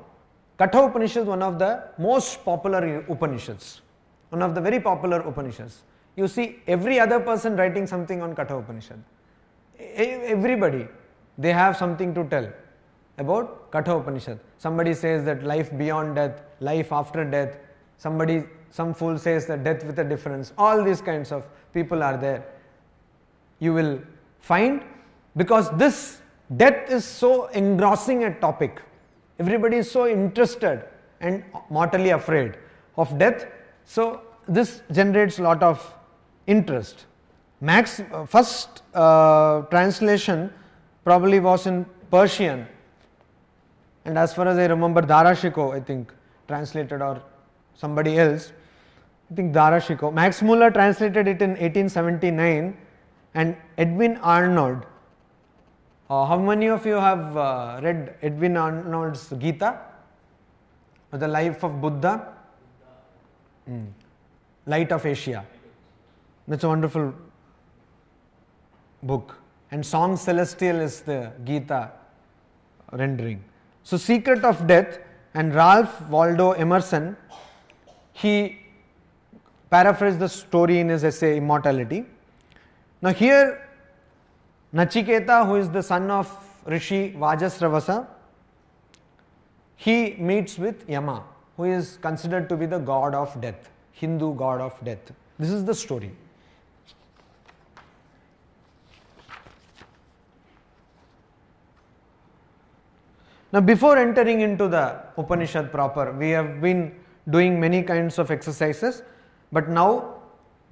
Katha Upanishad is one of the most popular Upanishads, one of the very popular Upanishads. You see every other person writing something on Katha Upanishad. Everybody, they have something to tell about Katha Upanishad. Somebody says that life beyond death, life after death. Some fool says that death with a difference. All these kinds of people are there. You will find, because this death is so engrossing a topic. Everybody is so interested and mortally afraid of death. So this generates a lot of interest. First translation probably was in Persian, and as far as I remember, Darashiko, I think, translated, or somebody else, I think Darashiko. Max Muller translated it in 1879, and Edwin Arnold. How many of you have read Edwin Arnold's Gita, or the life of Buddha? Light of Asia. That's a wonderful book. And Song Celestial is the Gita rendering. So Secret of Death, and Ralph Waldo Emerson, he paraphrased the story in his essay Immortality. Now here Nachiketa, who is the son of Rishi Vajasravasa, he meets with Yama, who is considered to be the god of death, Hindu god of death. This is the story. Now, before entering into the Upanishad proper, we have been doing many kinds of exercises, but now,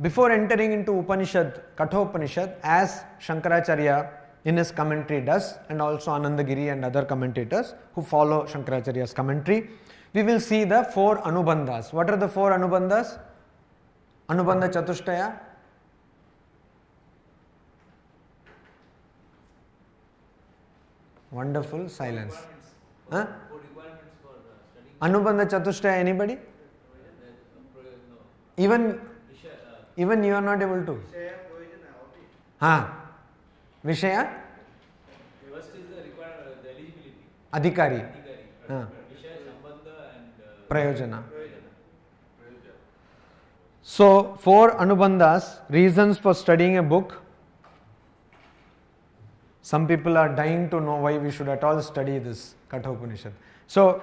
before entering into Upanishad, Katha Upanishad, as Shankaracharya in his commentary does, and also Anandagiri and other commentators who follow Shankaracharya's commentary, we will see the 4 Anubandhas. What are the 4 Anubandhas? Anubandha Chatushtaya. Wonderful silence. Huh? Anubandha Chatushtaya, anybody? Even you are not able to. Vishaya? First is the required the eligibility. Adhikari. Vishaya, Sambandha and Prayojana. So, 4 Anubandhas, reasons for studying a book. Some people are dying to know why we should at all study this Katha Upanishad. So,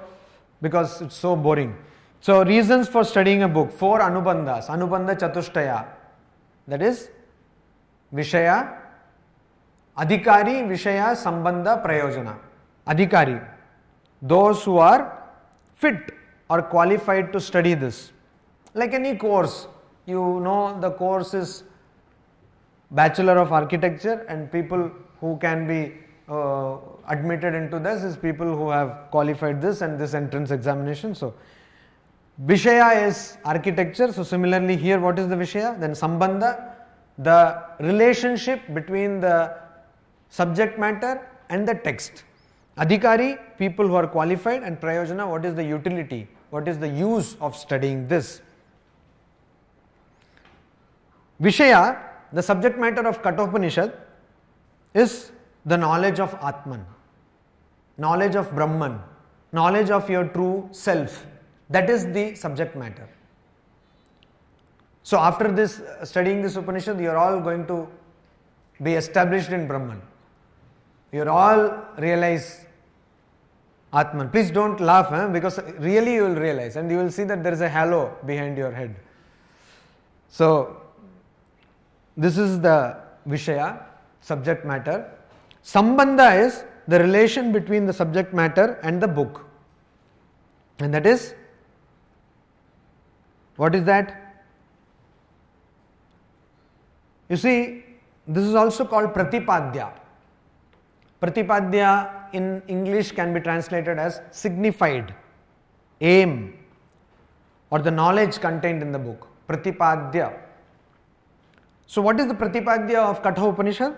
because it's so boring. So, reasons for studying a book, 4 Anubandhas, Anubandha Chatushtaya, that is Vishaya, Adhikari, Vishaya, Sambandha, Prayojana. Adhikari, those who are fit or qualified to study this. Like any course, you know the course is Bachelor of Architecture, and people who can be admitted into this is people who have qualified this and this entrance examination. So, Vishaya is architecture. So, similarly here what is the Vishaya? Then Sambandha, the relationship between the subject matter and the text. Adhikari, people who are qualified, and Prayojana, what is the utility? What is the use of studying this? Vishaya, the subject matter of Katha Upanishad, is the knowledge of Atman, knowledge of Brahman, knowledge of your true self. That is the subject matter. So, after this, studying this Upanishad, you are all going to be established in Brahman. You all realize Atman. Please don't laugh, because really you will realize, and you will see that there is a halo behind your head. So, this is the Vishaya, subject matter. Sambandha is the relation between the subject matter and the book. And that is, what is that? You see, this is also called Pratipadya. Pratipadya in English can be translated as signified, aim, or the knowledge contained in the book. Pratipadya. So, what is the Pratipadya of Katha Upanishad?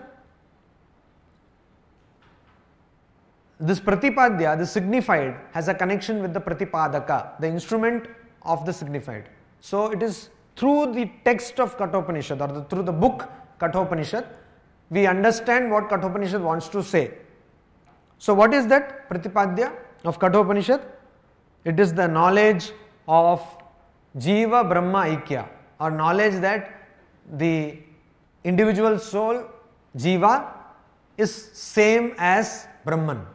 This Pratipadya, the signified, has a connection with the Pratipadaka, the instrument of the signified. So, it is through the text of Katha Upanishad, or through the book Katha Upanishad, we understand what Katha Upanishad wants to say. So, what is that Pratipadya of Katha Upanishad? It is the knowledge of Jiva Brahma Aikya, or knowledge that the individual soul, Jiva, is same as Brahman.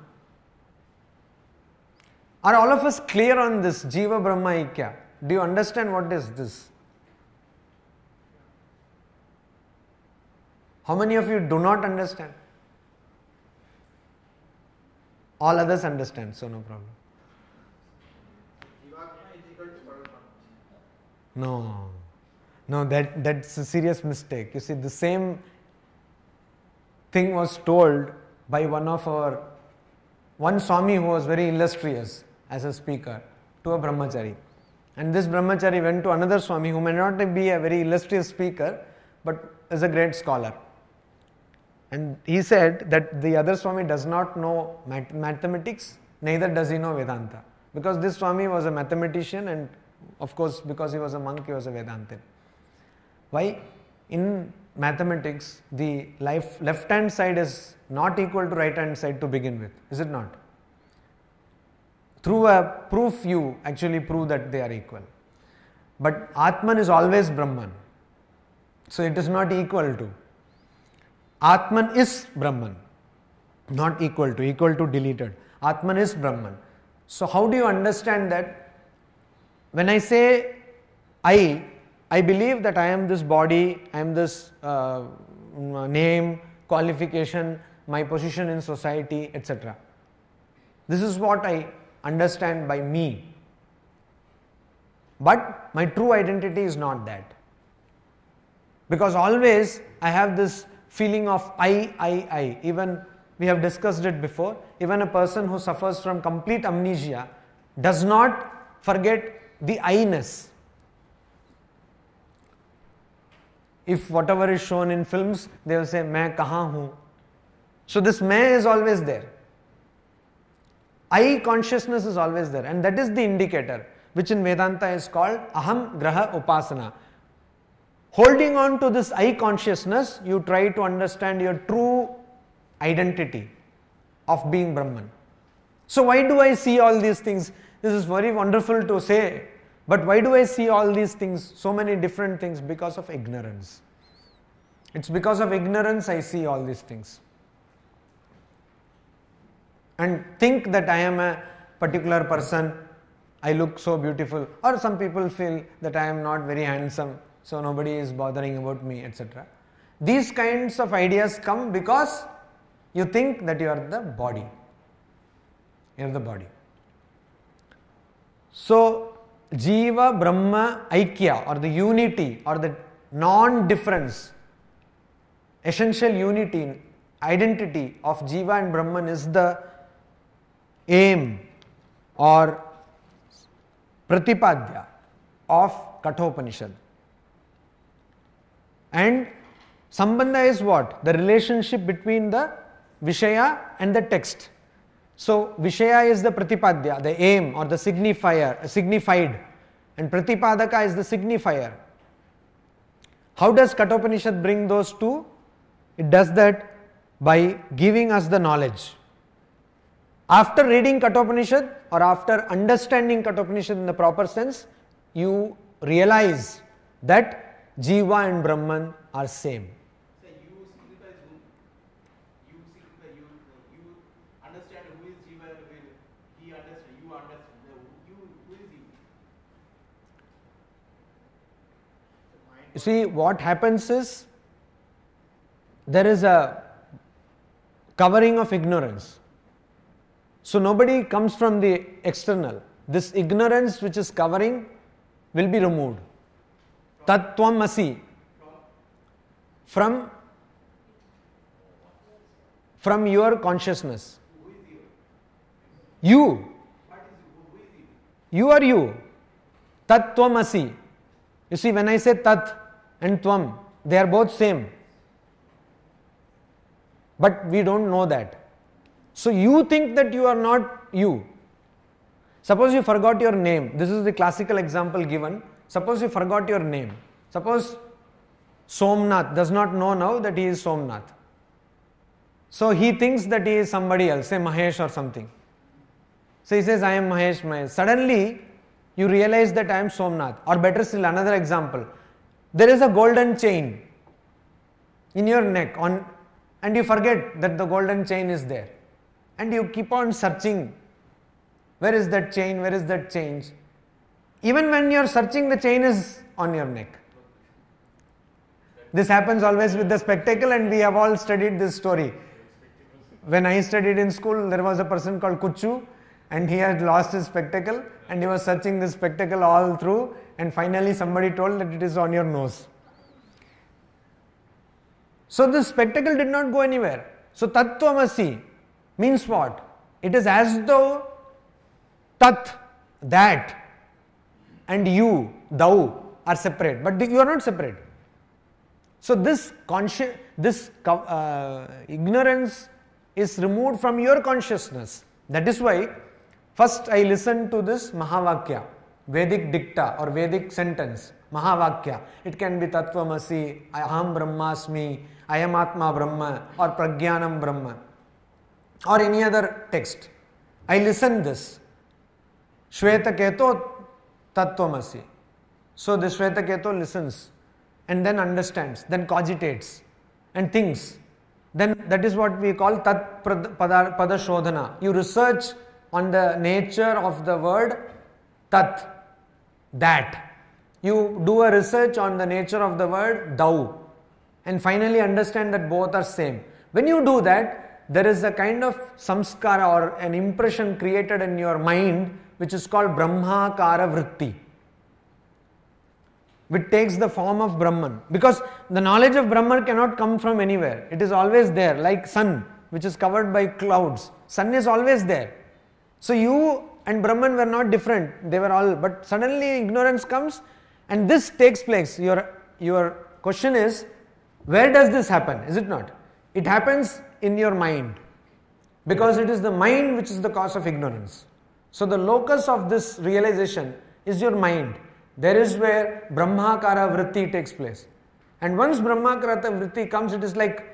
Are all of us clear on this Jiva Brahma Aikya? Do you understand what is this? How many of you do not understand? All others understand, so no problem. No, that's a serious mistake. You see, the same thing was told by one Swami who was very illustrious as a speaker to a brahmachari. And this brahmachari went to another Swami who may not be a very illustrious speaker, but is a great scholar. And he said that the other Swami does not know mathematics, neither does he know Vedanta. Because this Swami was a mathematician, and of course because he was a monk, he was a Vedantin. Why? In mathematics, the left hand side is not equal to right hand side to begin with, is it not? Through a proof you actually prove that they are equal. But Atman is always Brahman. So it is not equal to. Atman is Brahman, not equal to deleted. Atman is Brahman. So how do you understand that? When I say I believe that I am this body, I am this name, qualification, my position in society, etc. This is what I understand by me. But my true identity is not that. Because always I have this feeling of I. Even we have discussed it before. Even a person who suffers from complete amnesia does not forget the I-ness. If whatever is shown in films, they will say, "Main kahan hu?" So this "main" is always there. I consciousness is always there, and that is the indicator, which in Vedanta is called Aham Graha Upasana. Holding on to this I consciousness, you try to understand your true identity of being Brahman. So why do I see all these things? This is very wonderful to say, but why do I see all these things, so many different things? Because of ignorance. It's because of ignorance I see all these things. And think that I am a particular person, I look so beautiful, or some people feel that I am not very handsome, so nobody is bothering about me, etc. These kinds of ideas come because you think that you are the body. You are the body. So, Jiva Brahma Aikya, or the unity or the non-difference, essential unity, identity of Jiva and Brahman is the aim or Pratipadya of Katha Upanishad. And Sambandha is what? The relationship between the Vishaya and the text. So Vishaya is the Pratipadya, the aim or the signifier, signified, and Pratipadaka is the signifier. How does Katha Upanishad bring those two? It does that by giving us the knowledge. After reading Katha Upanishad or after understanding Katha Upanishad in the proper sense, you realize that Jiva and Brahman are same. So you signifies whom? You signify you understand who is Jiva, he understands, you understand. Who is you? You see, what happens is, there is a covering of ignorance. So nobody comes from the external. This ignorance which is covering will be removed. Tat Tvam Asi. From your consciousness. Who is you? You. What is you? Who is you? You are you. Tat Tvam Asi. You see, when I say Tat and Tvam, they are both same. But we don't know that. So you think that you are not you. Suppose you forgot your name. This is the classical example given. Suppose you forgot your name. Suppose Somnath does not know now that he is Somnath. So he thinks that he is somebody else, say Mahesh or something. So he says, I am Mahesh. Suddenly you realize that I am Somnath. Or better still, another example. There is a golden chain in your neck and you forget that the golden chain is there. And you keep on searching. Where is that chain? Where is that chain? Even when you are searching, the chain is on your neck. This happens always with the spectacle, and we have all studied this story. When I studied in school, there was a person called Kuchu, and he had lost his spectacle, and he was searching this spectacle all through, and finally somebody told that it is on your nose. So this spectacle did not go anywhere. So Tattvamasi means what? It is as though Tat, that, and you, thou, are separate, but you are not separate. So this ignorance is removed from your consciousness. That is why first I listen to this Mahavakya, Vedic dicta or Vedic sentence, Mahavakya. It can be Tattvamasi, Aham Brahmasmi, Ayam Atma Brahma, or Pragyanam Brahma, or any other text. I listen this. Shweta Keto Tattvamasi. So the Shweta Keto listens and then understands, then cogitates and thinks. Then that is what we call Tat Pada Shodhana. You research on the nature of the word Tat, that. You do a research on the nature of the word thou, and finally understand that both are same. When you do that, there is a kind of samskara or an impression created in your mind which is called Brahmakara Vritti, which takes the form of Brahman. Because the knowledge of Brahman cannot come from anywhere. It is always there, like sun which is covered by clouds. Sun is always there. So you and Brahman were not different. They were all, but suddenly ignorance comes and this takes place. Your question is, where does this happen? Is it not? It happens in your mind, because it is the mind which is the cause of ignorance. So the locus of this realization is your mind. There is where Brahmakara Vritti takes place. And once Brahmakara Vritti comes, it is like,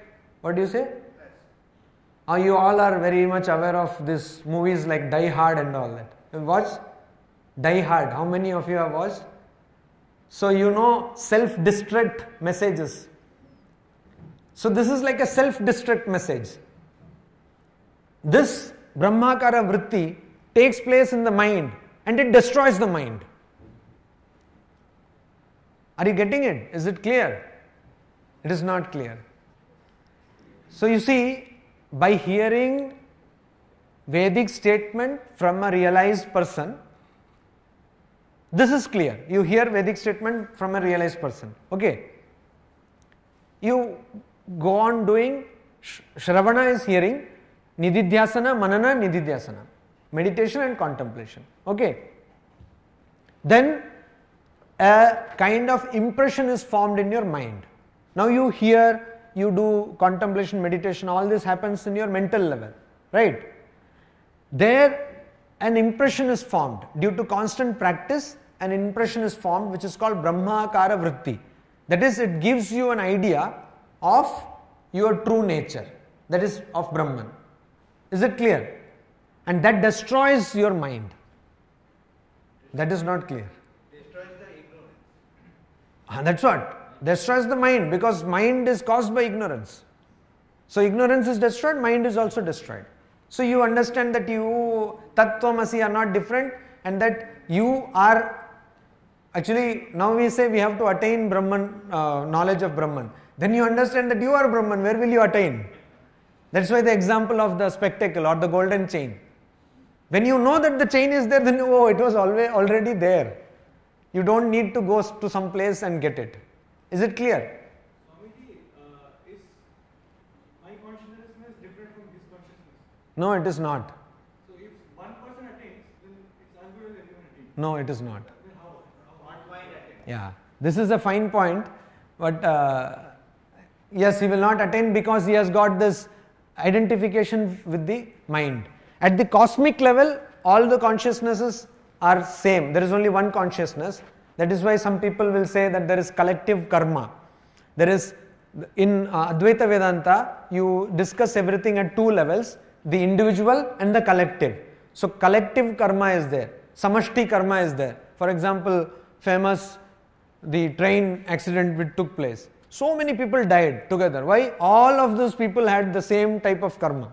what do you say? You all are very much aware of these movies like Die Hard and all that. You watched Die Hard? How many of you have watched? So you know self-destruct messages. So this is like a self-destruct message. This Brahmakara Vritti takes place in the mind and it destroys the mind. Are you getting it? Is it clear? It is not clear. So you see, by hearing Vedic statement from a realized person, this is clear. You hear Vedic statement from a realized person. Okay. You go on doing, Shravana is hearing, Nididhyasana, Manana, Nididhyasana, meditation and contemplation. Okay. Then a kind of impression is formed in your mind. Now you hear, you do contemplation, meditation, all this happens in your mental level, right? There an impression is formed. Due to constant practice, an impression is formed which is called Brahmakara Vritti. That is, it gives you an idea of your true nature, that is of Brahman. Is it clear? And that destroys your mind. That is not clear. Destroys the ignorance. That's what. Destroys the mind, because mind is caused by ignorance. So ignorance is destroyed, mind is also destroyed. So you understand that you, Tattvamasi, are not different, and that you are, actually now we say we have to attain Brahman, knowledge of Brahman. Then you understand that you are Brahman, where will you attain? That's why the example of the spectacle or the golden chain. When you know that the chain is there, then oh, it was already there. You don't need to go to some place and get it. Is it clear? Swamiji, is my consciousness different from this consciousness? No, it is not. So if one person attains, then it's as good as everyone attains. No, it is not. Then how? One mind attains. Yeah, this is a fine point, but yes, he will not attain because he has got this identification with the mind. At the cosmic level, all the consciousnesses are same. There is only one consciousness. That is why some people will say that there is collective karma. There is, in Advaita Vedanta, you discuss everything at two levels, the individual and the collective. So collective karma is there, samashti karma is there. For example, famous, the train accident which took place. So many people died together. Why? All of those people had the same type of karma.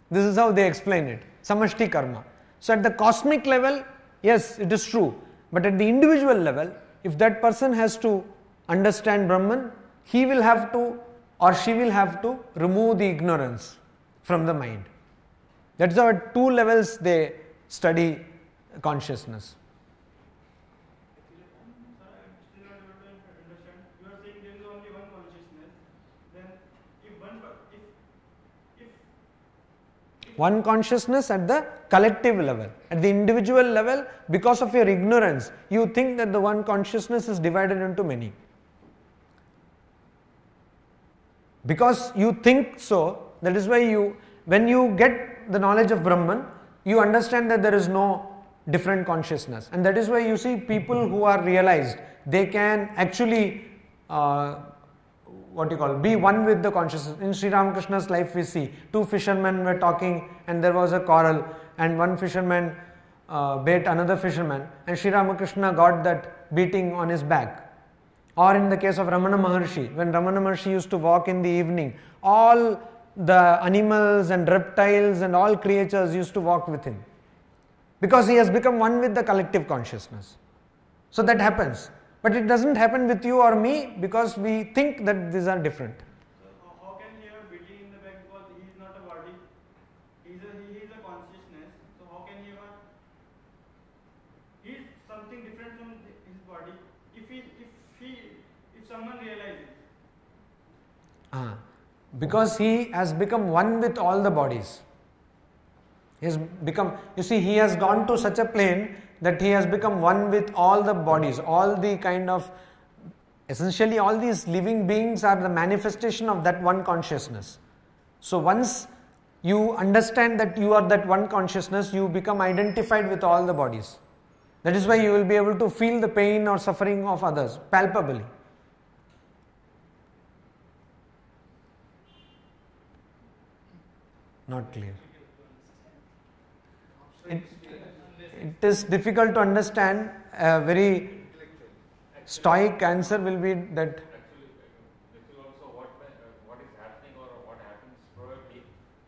This is how they explain it, samashti karma. So at the cosmic level, yes, it is true. But at the individual level, if that person has to understand Brahman, he will have to, or she will have to, remove the ignorance from the mind. That's how at two levels they study consciousness. One consciousness at the collective level. At the individual level, because of your ignorance, you think that the one consciousness is divided into many. Because you think so, that is why you, when you get the knowledge of Brahman, you understand that there is no different consciousness. And that is why you see people who are realized, they can actually be one with the consciousness. In Sri Ramakrishna's life we see two fishermen were talking and there was a quarrel, and one fisherman beat another fisherman, and Sri Ramakrishna got that beating on his back. Or in the case of Ramana Maharshi, when Ramana Maharshi used to walk in the evening, all the animals and reptiles and all creatures used to walk with him, because he has become one with the collective consciousness. So that happens. But it doesn't happen with you or me because we think that these are different. So how can he have beating in the back because he is not a body? body, if someone realizes. Because he has become one with all the bodies. He has become, you see, he has gone to such a plane that he has become one with all the bodies, all the kind of, essentially all these living beings are the manifestation of that one consciousness. So once you understand that you are that one consciousness, you become identified with all the bodies. That is why you will be able to feel the pain or suffering of others palpably. Not clear. It is difficult to understand. A very stoic answer will be that Actually also what is happening or what happens probably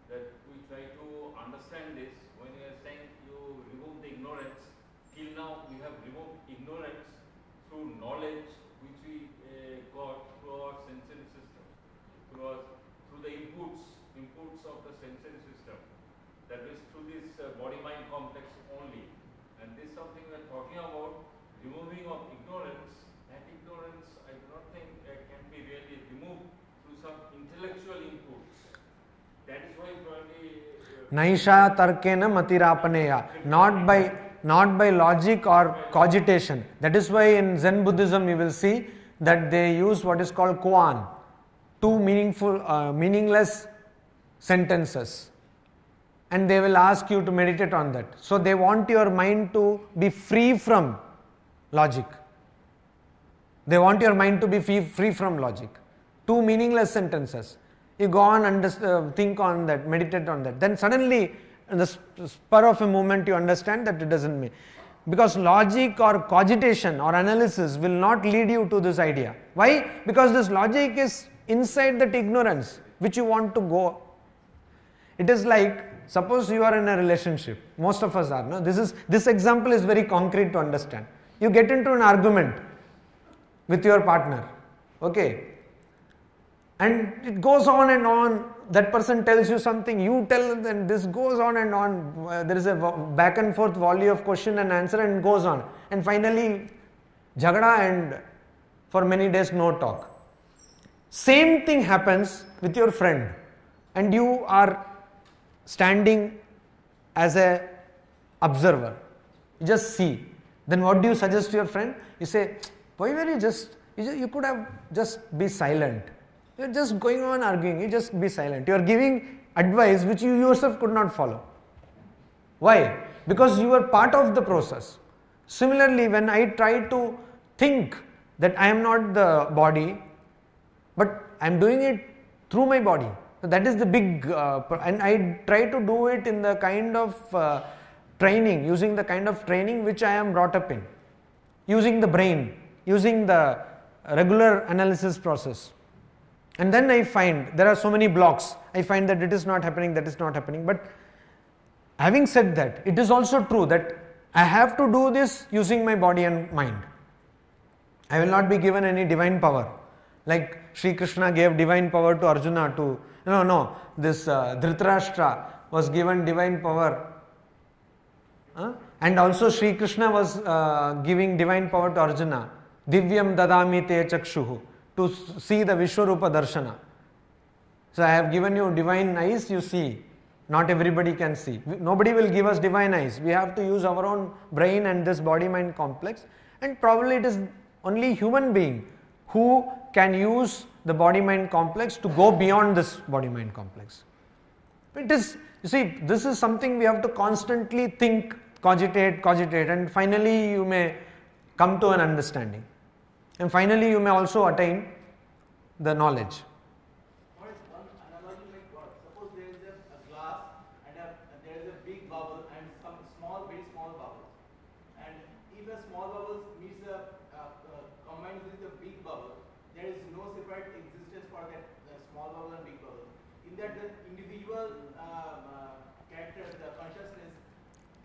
that we try to understand this. When you are saying you remove the ignorance, till now we have removed ignorance through knowledge which we got through our sensory system, through the inputs of the sensory system, that is through this body-mind complex only. And this is something we are talking about, removing of ignorance. That ignorance I do not think can be really removed through some intellectual inputs. That is why probably Naisha tarkena matirapaneya, not by logic or cogitation. That is why in Zen Buddhism you will see that they use what is called koan, two meaningless sentences, and they will ask you to meditate on that. So they want your mind to be free from logic. They want your mind to be free from logic. Two meaningless sentences. You go on, think on that, meditate on that. Then suddenly, in the spur of a moment, you understand that it doesn't mean. Because logic or cogitation or analysis will not lead you to this idea. Why? Because this logic is inside that ignorance which you want to go. It is like, suppose you are in a relationship. Most of us are. No? This example is very concrete to understand. You get into an argument with your partner. Okay. And it goes on and on. That person tells you something, you tell them, and this goes on and on. There is a back and forth volley of question and answer, and it goes on. And finally, jhagada, and for many days no talk. Same thing happens with your friend, and you are standing as a observer. You just see. Then what do you suggest to your friend? You say, why were you could have just be silent. You are just going on arguing, you just be silent. You are giving advice which you yourself could not follow. Why? Because you were part of the process. Similarly, when I try to think that I am not the body, but I am doing it through my body. So that is the big, and I try to do it in the kind of training, using the kind of training which I am brought up in. Using the brain, using the regular analysis process. And then I find there are so many blocks. I find that it is not happening, that is not happening. But having said that, it is also true that I have to do this using my body and mind. I will not be given any divine power. Like Sri Krishna gave divine power to Arjuna to, this Dhritarashtra was given divine power. And also Sri Krishna was giving divine power to Arjuna. Divyam dadami te chakshuhu, to see the Vishwarupa Darshana. So I have given you divine eyes, you see. Not everybody can see. Nobody will give us divine eyes. We have to use our own brain and this body-mind complex. And probably it is only human being who can use the body-mind complex to go beyond this body-mind complex. It is, you see, this is something we have to constantly think, cogitate, and finally you may come to an understanding. And finally you may also attain the knowledge. One analogy might work. Suppose there is a glass and there is a big bubble and some very small bubbles. And if a small bubble meets combined with the big bubble, there is no separate existence for that small bubble and big bubble. In that, the individual characters, the consciousness,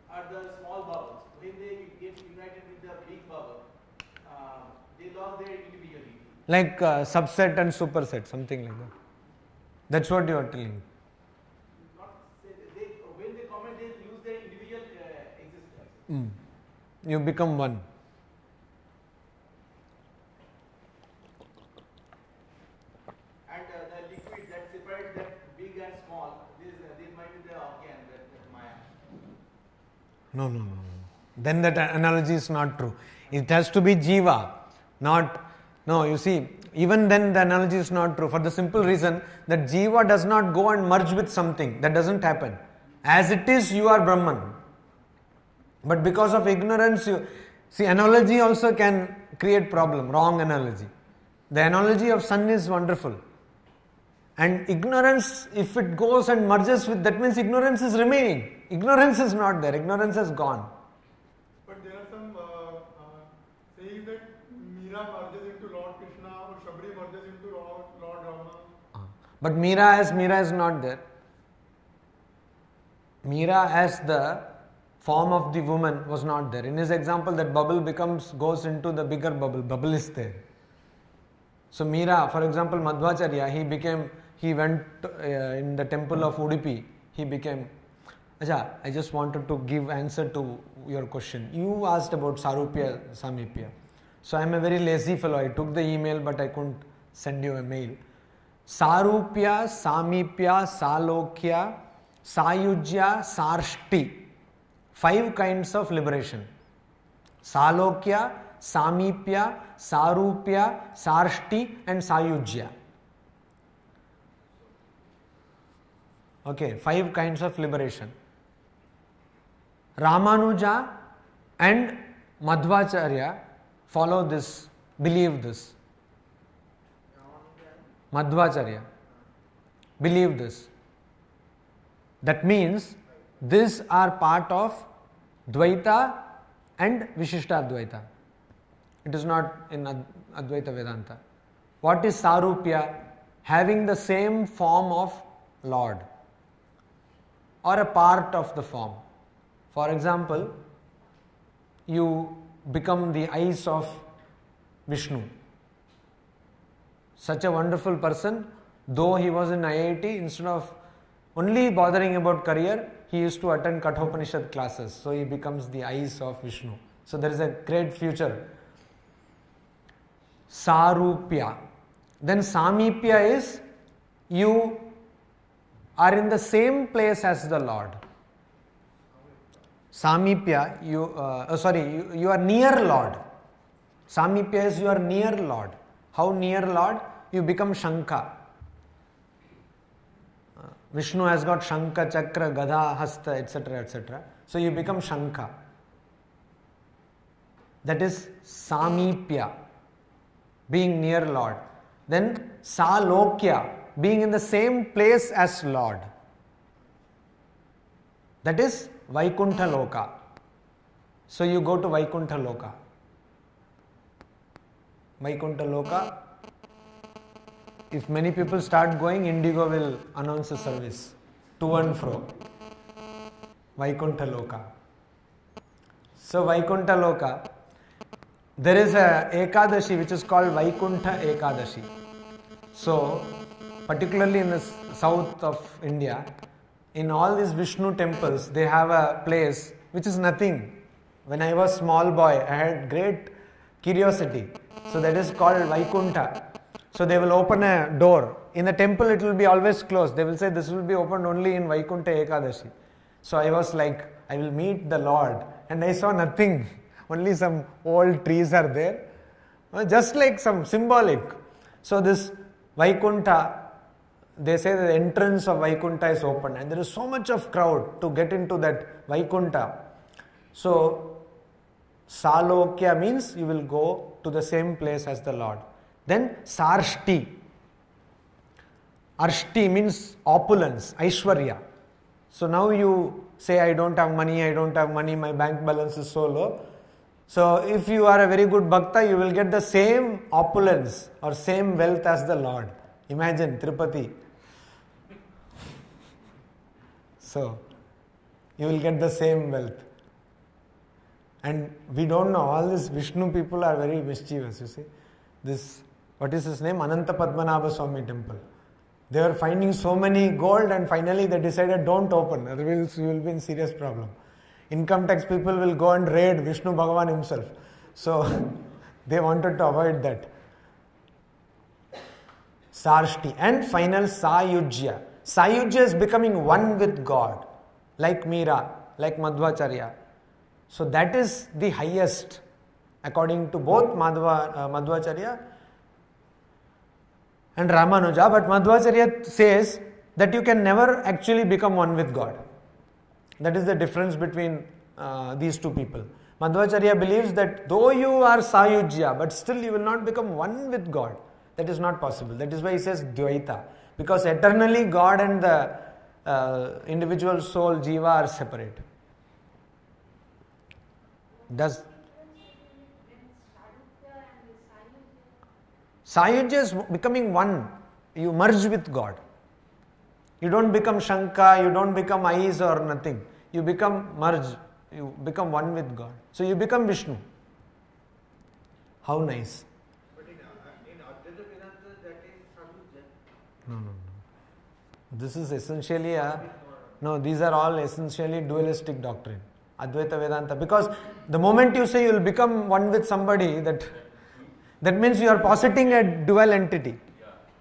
are the small bubbles. When they get united with the big bubble, they lost their individuality. Like subset and superset, something like that. That's what you are telling. When they comment, they lose their individual existence. You become one. No. Then that analogy is not true. It has to be jiva, not... No, you see, even then the analogy is not true for the simple reason that jiva does not go and merge with something. That doesn't happen. As it is, you are Brahman. But because of ignorance, analogy also can create problem, wrong analogy. The analogy of sun is wonderful. And ignorance, if it goes and merges with, that means ignorance is remaining. Ignorance is not there, ignorance has gone. But there are some saying that Meera merges into Lord Krishna or Shabri merges into Lord Rama. But Meera is not there. Meera as the form of the woman was not there. In his example, that bubble goes into the bigger bubble. Bubble is there. So Meera, for example, Madhvacharya, he went in the temple of Udupi. He became... Acha, I just wanted to give answer to your question. You asked about Sarupya, Samipya. So I am a very lazy fellow. I took the email, but I couldn't send you a mail. Sarupya, Samipya, Salokya, Sayujya, Sarshti. 5 kinds of liberation. Salokya, Samipya, Sarupya, Sarshti and Sayujya. Okay, 5 kinds of liberation. Ramanuja and Madhvacharya follow this, believe this. Madhvacharya believe this. That means these are part of Dvaita and Vishishtadvaita. It is not in Advaita Vedanta. What is Sarupya? Having the same form of Lord or a part of the form. For example, you become the eyes of Vishnu. Such a wonderful person, though he was in IIT, instead of only bothering about career, he used to attend Katha Upanishad classes. So he becomes the eyes of Vishnu. So there is a great future. Sarupya. Then Samipya is you are in the same place as the Lord. Samipya, you are near Lord. Samipya is you are near Lord. How near Lord? You become Shankha. Vishnu has got Shankha, Chakra, Gada, Hasta, etc., etc. So you become Shankha. That is Samipya, being near Lord. Then Salokya, being in the same place as Lord. That is Vaikuntha Loka. So you go to Vaikuntha Loka. Vaikuntha Loka. If many people start going, Indigo will announce a service to and fro. Vaikuntha Loka. So Vaikuntha Loka, there is a Ekadashi which is called Vaikuntha Ekadashi. So particularly in the south of India, in all these Vishnu temples, they have a place which is nothing. When I was small boy, I had great curiosity. So that is called Vaikuntha. So they will open a door. In the temple it will be always closed. They will say this will be opened only in Vaikuntha Ekadashi. So I was like, I will meet the Lord. And I saw nothing. Only some old trees are there. Just like some symbolic. So this Vaikuntha, they say the entrance of Vaikuntha is open. And there is so much of crowd to get into that Vaikuntha. So Salokya means you will go to the same place as the Lord. Then Sarshti. Arshti means opulence, Aishwarya. So now you say, I don't have money, my bank balance is so low. So if you are a very good bhakta, you will get the same opulence or same wealth as the Lord. Imagine Tirupati. So you will get the same wealth. And we don't know, all these Vishnu people are very mischievous, you see. This, what is his name? Ananta Padmanabha Swami temple. They were finding so many gold and finally they decided don't open, otherwise you will be in serious problem. Income tax people will go and raid Vishnu Bhagavan himself. So they wanted to avoid that. Sarshti. And final Sayujya. Sayujya is becoming one with God. Like Meera, like Madhvacharya. So that is the highest according to both Madhvacharya and Ramanuja, but Madhvacharya says that you can never actually become one with God. That is the difference between these two people. Madhvacharya believes that though you are Sayujya, but still you will not become one with God. That is not possible. That is why he says Dvaita. Because eternally God and the individual soul, Jiva, are separate. Does Sayujya is becoming one. You merge with God. You don't become Shanka, you don't become eyes or nothing. You become merge. You become one with God. So you become Vishnu. How nice. But in Advaita Vedanta, that is Sayujya. No. This is essentially these are all essentially dualistic doctrine. Advaita Vedanta. Because the moment you say you will become one with somebody, that means you are positing a dual entity.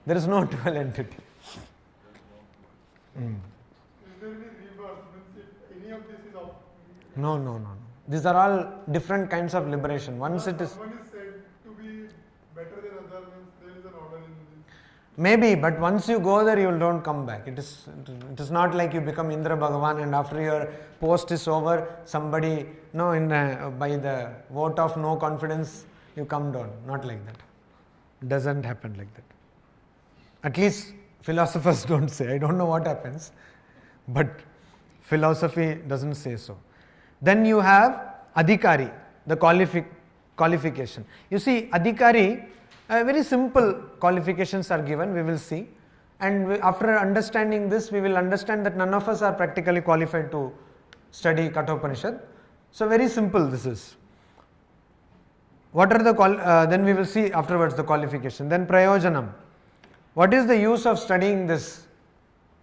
There is no dual entity. Is there any rebirth? If any of this is of No. These are all different kinds of liberation. Once it is... Someone is said to be better than other, means there is an order in this. Maybe, but once you go there, you don't come back. It is not like you become Indra Bhagavan and after your post is over, somebody, by the vote of no confidence, you come down. Not like that. It doesn't happen like that. At least philosophers don't say. I don't know what happens, but philosophy doesn't say so. Then you have Adhikari, the qualification. You see, Adhikari, very simple qualifications are given, we will see. And after understanding this, we will understand that none of us are practically qualified to study Katha Upanishad. So very simple this is. What are the then we will see afterwards the qualification. Then Prayojanam. What is the use of studying this?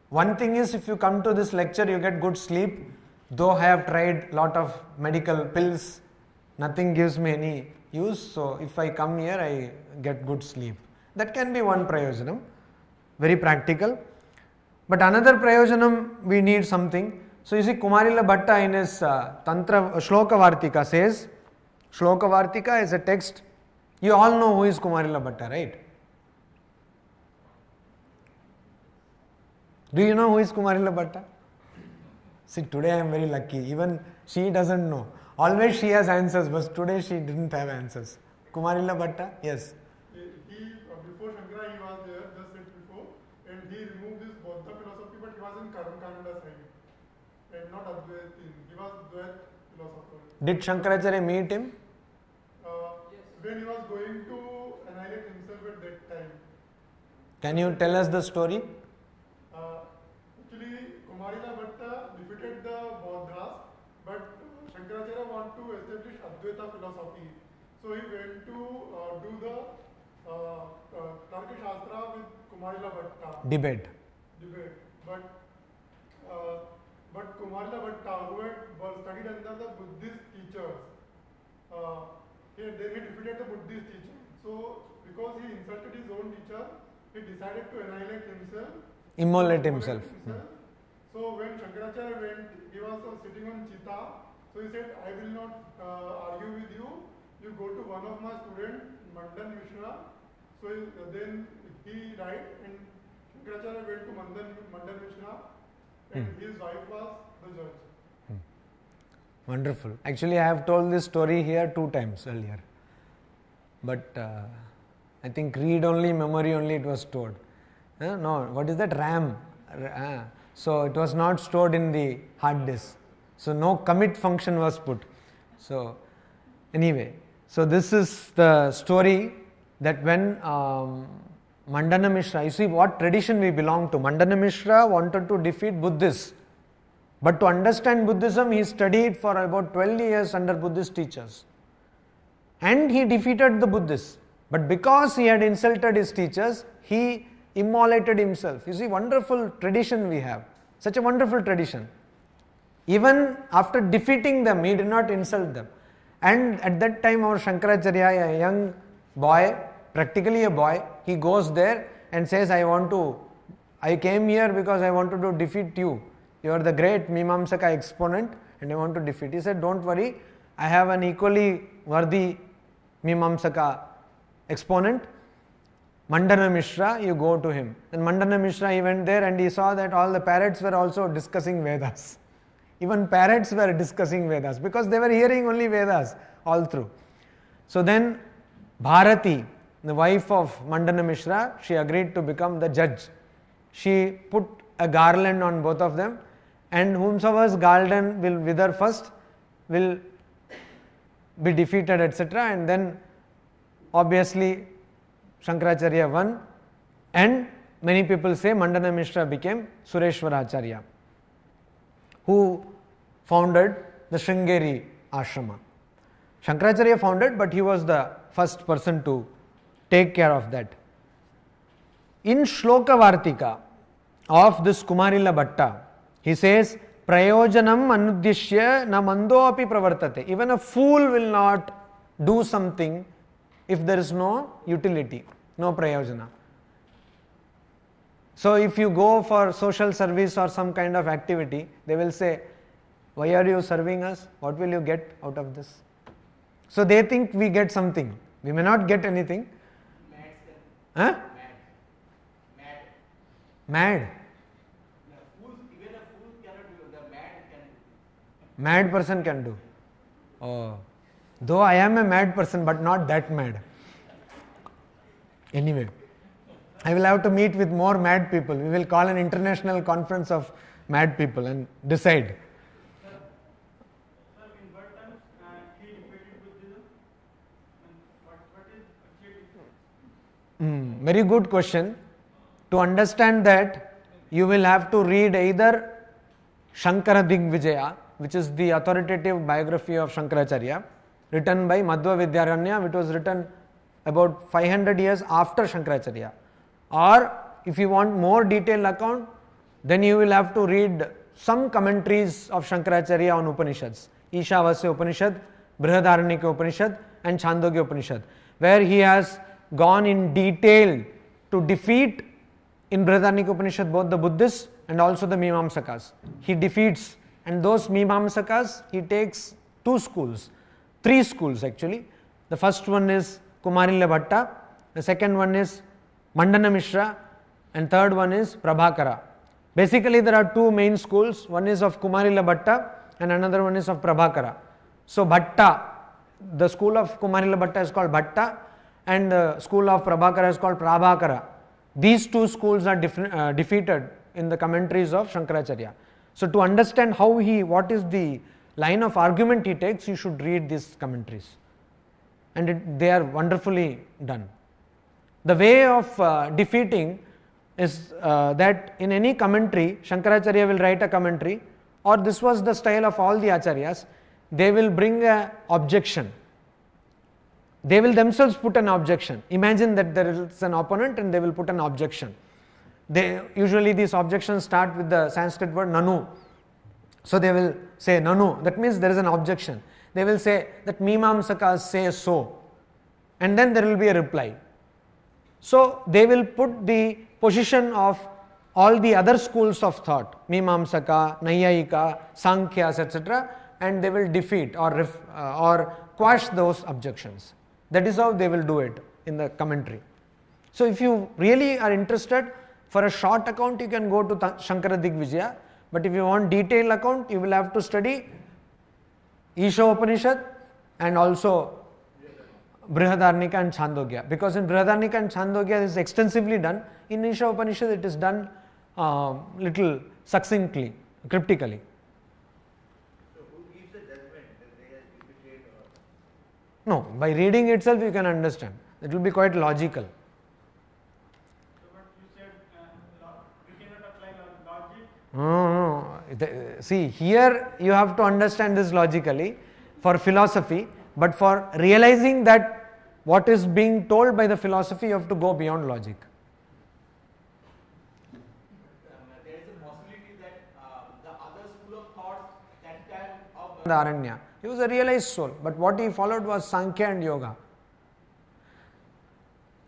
One thing is, if you come to this lecture, you get good sleep. Though I have tried lot of medical pills, nothing gives me any use. So if I come here, I get good sleep. That can be one prayojanam, very practical. But another prayojanam, we need something. So you see, Kumarila Bhatta in his Tantra Shloka Vartika says, Shloka Vartika is a text. You all know who is Kumarila Bhatta, right? Do you know who is Kumarila Bhatta? See, today I am very lucky. Even she doesn't know. Always she has answers, but today she didn't have answers. Kumarila Bhatta? Yes. Before Shankara, he was there, just said before, and he removed this Bauddha philosophy, but he was in Karmakanda side, and not Advaita. He was Dvaita philosopher. Did Shankaracharya meet him? When he was going to annihilate himself at that time. Can you tell us the story? Actually, Kumarila Bhatta defeated the Bauddhas, but Shankaracharya wanted to establish Advaita philosophy. So he went to do the Tarka Shastra with Kumarila Bhatta. Debate. But Kumarila Bhatta, who had studied under the Buddhist teachers, he defeated the Buddhist teacher. So because he insulted his own teacher, he decided to annihilate himself. Immolate himself. So when Shankaracharya went, he was sitting on Chita. So he said, I will not argue with you. You go to one of my students, Mandan Mishra. So then he died, and Shankaracharya went to Mandan Mishra, and his wife was the judge. Wonderful. Actually, I have told this story here 2 times earlier. But I think read only, memory only it was stored. No, what is that? RAM. So it was not stored in the hard disk. So no commit function was put. So anyway, so this is the story that when Mandana Mishra, you see what tradition we belong to. Mandana Mishra wanted to defeat Buddhists. But to understand Buddhism, he studied for about 12 years under Buddhist teachers. And he defeated the Buddhists. But because he had insulted his teachers, he immolated himself. You see, wonderful tradition we have. Such a wonderful tradition. Even after defeating them, he did not insult them. And at that time, our Shankaracharya, a young boy, practically a boy, he goes there and says, I came here because I wanted to defeat you. You are the great Mimamsaka exponent and I want to defeat. He said, don't worry, I have an equally worthy Mimamsaka exponent, Mandana Mishra, you go to him. And Mandana Mishra, he went there and he saw that all the parrots were also discussing Vedas. Even parrots were discussing Vedas because they were hearing only Vedas all through. So then Bharati, the wife of Mandana Mishra, she agreed to become the judge. She put a garland on both of them, and whomsoever's garland will wither first will be defeated, etc. And then obviously Shankaracharya won, and many people say Mandana Mishra became Sureshwaracharya, who founded the Sringeri Ashrama. Shankaracharya founded, but he was the first person to take care of that. In Shloka Vartika of this Kumarila Bhatta, he says, Prayojanam anuddishya na mando api pravartate. Even a fool will not do something if there is no utility, no prayojana. So if you go for social service or some kind of activity, they will say, why are you serving us? What will you get out of this? So they think we get something. We may not get anything. Huh? Mad. Even a fool cannot do, the mad can do. Mad person can do. Oh. Though I am a mad person, but not that mad. Anyway, I will have to meet with more mad people. We will call an international conference of mad people and decide. Sir, in what terms he defeated Buddhism? And what is actually? Very good question. To understand that, you will have to read either Shankara Digvijaya, which is the authoritative biography of Shankaracharya, written by Madhva Vidyaranya, which was written about 500 years after Shankaracharya. Or if you want more detailed account, then you will have to read some commentaries of Shankaracharya on Upanishads, Ishavasya Upanishad, Brihadaranyaka Upanishad and Chandogya Upanishad, where he has gone in detail to defeat in Brihadaranyaka Upanishad both the Buddhists and also the Mimamsakas. He defeats, and those Mimamsakas, he takes three schools actually. The first one is Kumarila Bhatta, the second one is Mandana Mishra, and third one is Prabhakara. Basically there are two main schools, one is of Kumarila Bhatta and another one is of Prabhakara. So Bhatta, the school of Kumarila Bhatta is called Bhatta and the school of Prabhakara is called Prabhakara. These two schools are defeated in the commentaries of Shankaracharya. So to understand what is the line of argument he takes, you should read these commentaries. And they are wonderfully done. The way of defeating is that in any commentary, Shankaracharya will write a commentary, or this was the style of all the acharyas, they will bring an objection. They will themselves put an objection. Imagine that there is an opponent and they will put an objection. Usually these objections start with the Sanskrit word nanu. So they will say nanu, that means there is an objection. They will say that Mimamsakas say so, and then there will be a reply. So they will put the position of all the other schools of thought, Mimamsaka, Nayayika, Sankhyas, etc., and they will defeat or quash those objections. That is how they will do it in the commentary. So if you really are interested, for a short account you can go to Shankara Digvijaya, but if you want detailed account, you will have to study Isha Upanishad and also Brihadaranyaka and Chandogya, because in Brihadaranyaka and Chandogya this is extensively done. In Isha Upanishad it is done little succinctly, cryptically. So who gives the judgment that they are defeated or? No, by reading itself you can understand. It will be quite logical. So what you said, we cannot apply logic. No. See, here you have to understand this logically for philosophy, but for realizing that what is being told by the philosophy, you have to go beyond logic. There is a possibility that the other school of thoughts that time of The Aranya, he was a realized soul, but what he followed was Sankhya and Yoga.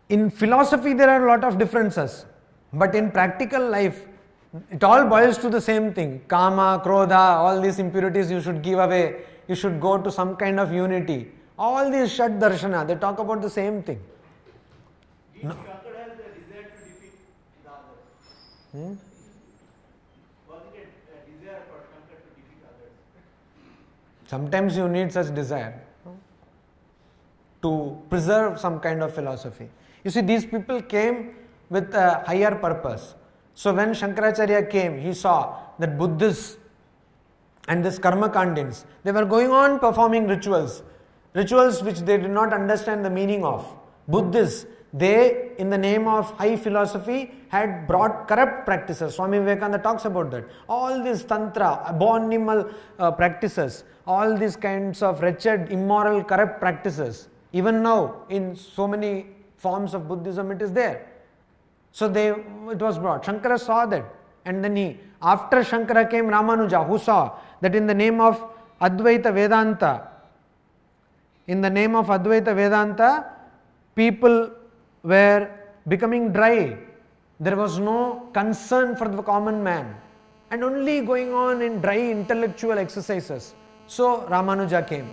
In philosophy there are a lot of differences, but in practical life It all boils to the same thing. Kama, Krodha, all these impurities you should give away. You should go to some kind of unity. All these Shat Darshana, they talk about the same thing. Each drunkard has the desire to defeat the others. Was it a desire for drunkard to defeat others? Sometimes you need such desire to preserve some kind of philosophy. You see, these people came with a higher purpose. So when Shankaracharya came, he saw that Buddhists and this Karma Kandins, they were going on performing rituals which they did not understand the meaning of. Buddhists, they, in the name of high philosophy, had brought corrupt practices. Swami Vivekananda talks about that. All these tantra, abominable practices, all these kinds of wretched, immoral, corrupt practices. Even now, in so many forms of Buddhism, it is there. So it was brought. Shankara saw that. And then after Shankara came Ramanuja, who saw that in the name of Advaita Vedanta, people were becoming dry. There was no concern for the common man. And only going on in dry intellectual exercises. So Ramanuja came.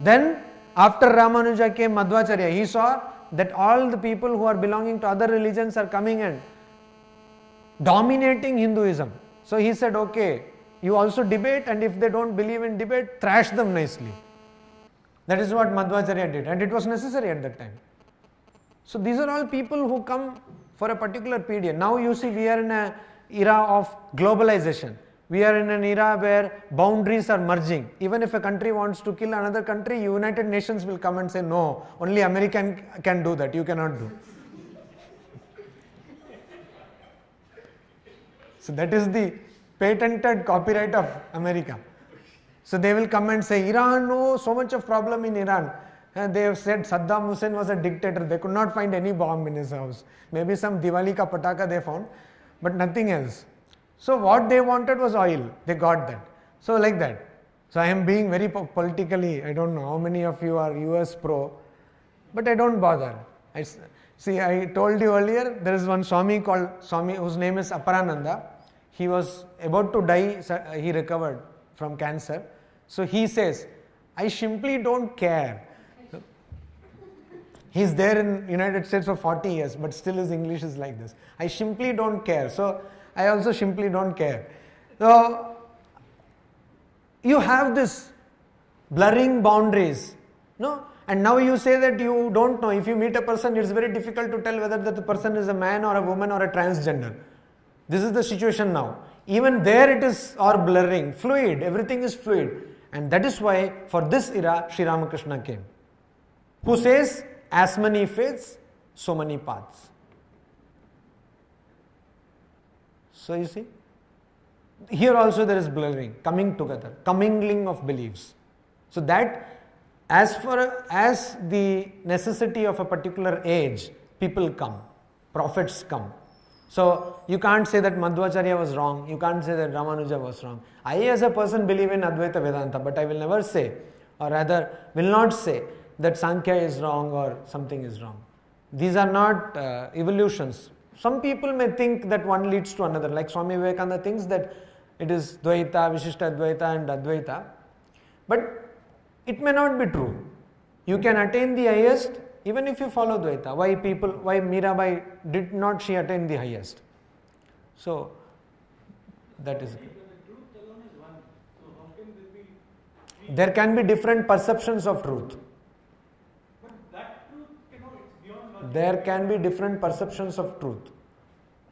Then after Ramanuja came Madhvacharya, he saw that all the people who are belonging to other religions are coming and dominating Hinduism. So he said, okay, you also debate, and if they don't believe in debate, thrash them nicely. That is what Madhvacharya did, and it was necessary at that time. So these are all people who come for a particular period. Now you see, we are in an era of globalization. We are in an era where boundaries are merging. Even if a country wants to kill another country, United Nations will come and say, no, only American can do that, you cannot do. So that is the patented copyright of America. So they will come and say, Iran, no, so much of problem in Iran. And they have said Saddam Hussein was a dictator. They could not find any bomb in his house. Maybe some Diwali ka pataka they found, but nothing else. So what they wanted was oil. They got that. So like that. So I am being very politically, I don't know how many of you are US pro, but I don't bother. I told you earlier, there is one Swami called Swami whose name is Aparananda. He was about to die, he recovered from cancer. So he says, I simply don't care. He's there in United States for 40 years, but still his English is like this. I simply don't care. So I also simply don't care. So you have this blurring boundaries, no? And now you say that you don't know. If you meet a person, it's very difficult to tell whether that person is a man or a woman or a transgender. This is the situation now. Even there it is all blurring, fluid, everything is fluid. And that is why for this era, Sri Ramakrishna came. Who says, as many faiths, so many paths. So you see, here also there is blurring, coming together, commingling of beliefs. So that as far as the necessity of a particular age, people come, prophets come. So you can't say that Madhvacharya was wrong, you can't say that Ramanuja was wrong. I as a person believe in Advaita Vedanta, but I will never say, or rather will not say that Sankhya is wrong or something is wrong. These are not evolutions. Some people may think that one leads to another, like Swami Vivekananda thinks that it is Dvaita, Vishishta Advaita and Advaita. But it may not be true. You can attain the highest even if you follow Dvaita. Why Mirabai did not she attain the highest? So that is good. There can be different perceptions of truth. There can be different perceptions of truth.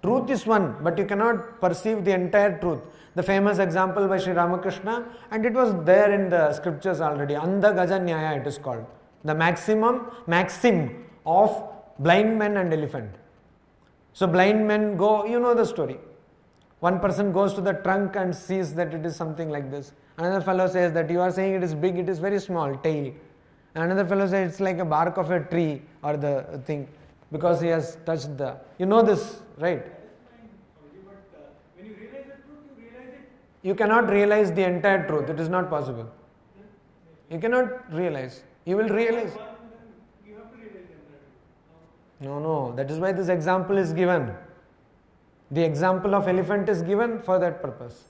Truth is one, but you cannot perceive the entire truth. The famous example by Sri Ramakrishna, and it was there in the scriptures already, Andha Gaja Nyaya it is called. The maxim of blind men and elephant. So blind men go, you know the story. One person goes to the trunk and sees that it is something like this. Another fellow says that you are saying it is big, it is very small, tail. Another fellow says it's like a bark of a tree or the thing because he has touched the... You know this, right? But when you realize the truth, you realize it. You cannot realize the entire truth. It is not possible. You cannot realize. You will realize. You have to realize the entire truth. No. That is why this example is given. The example of elephant is given for that purpose.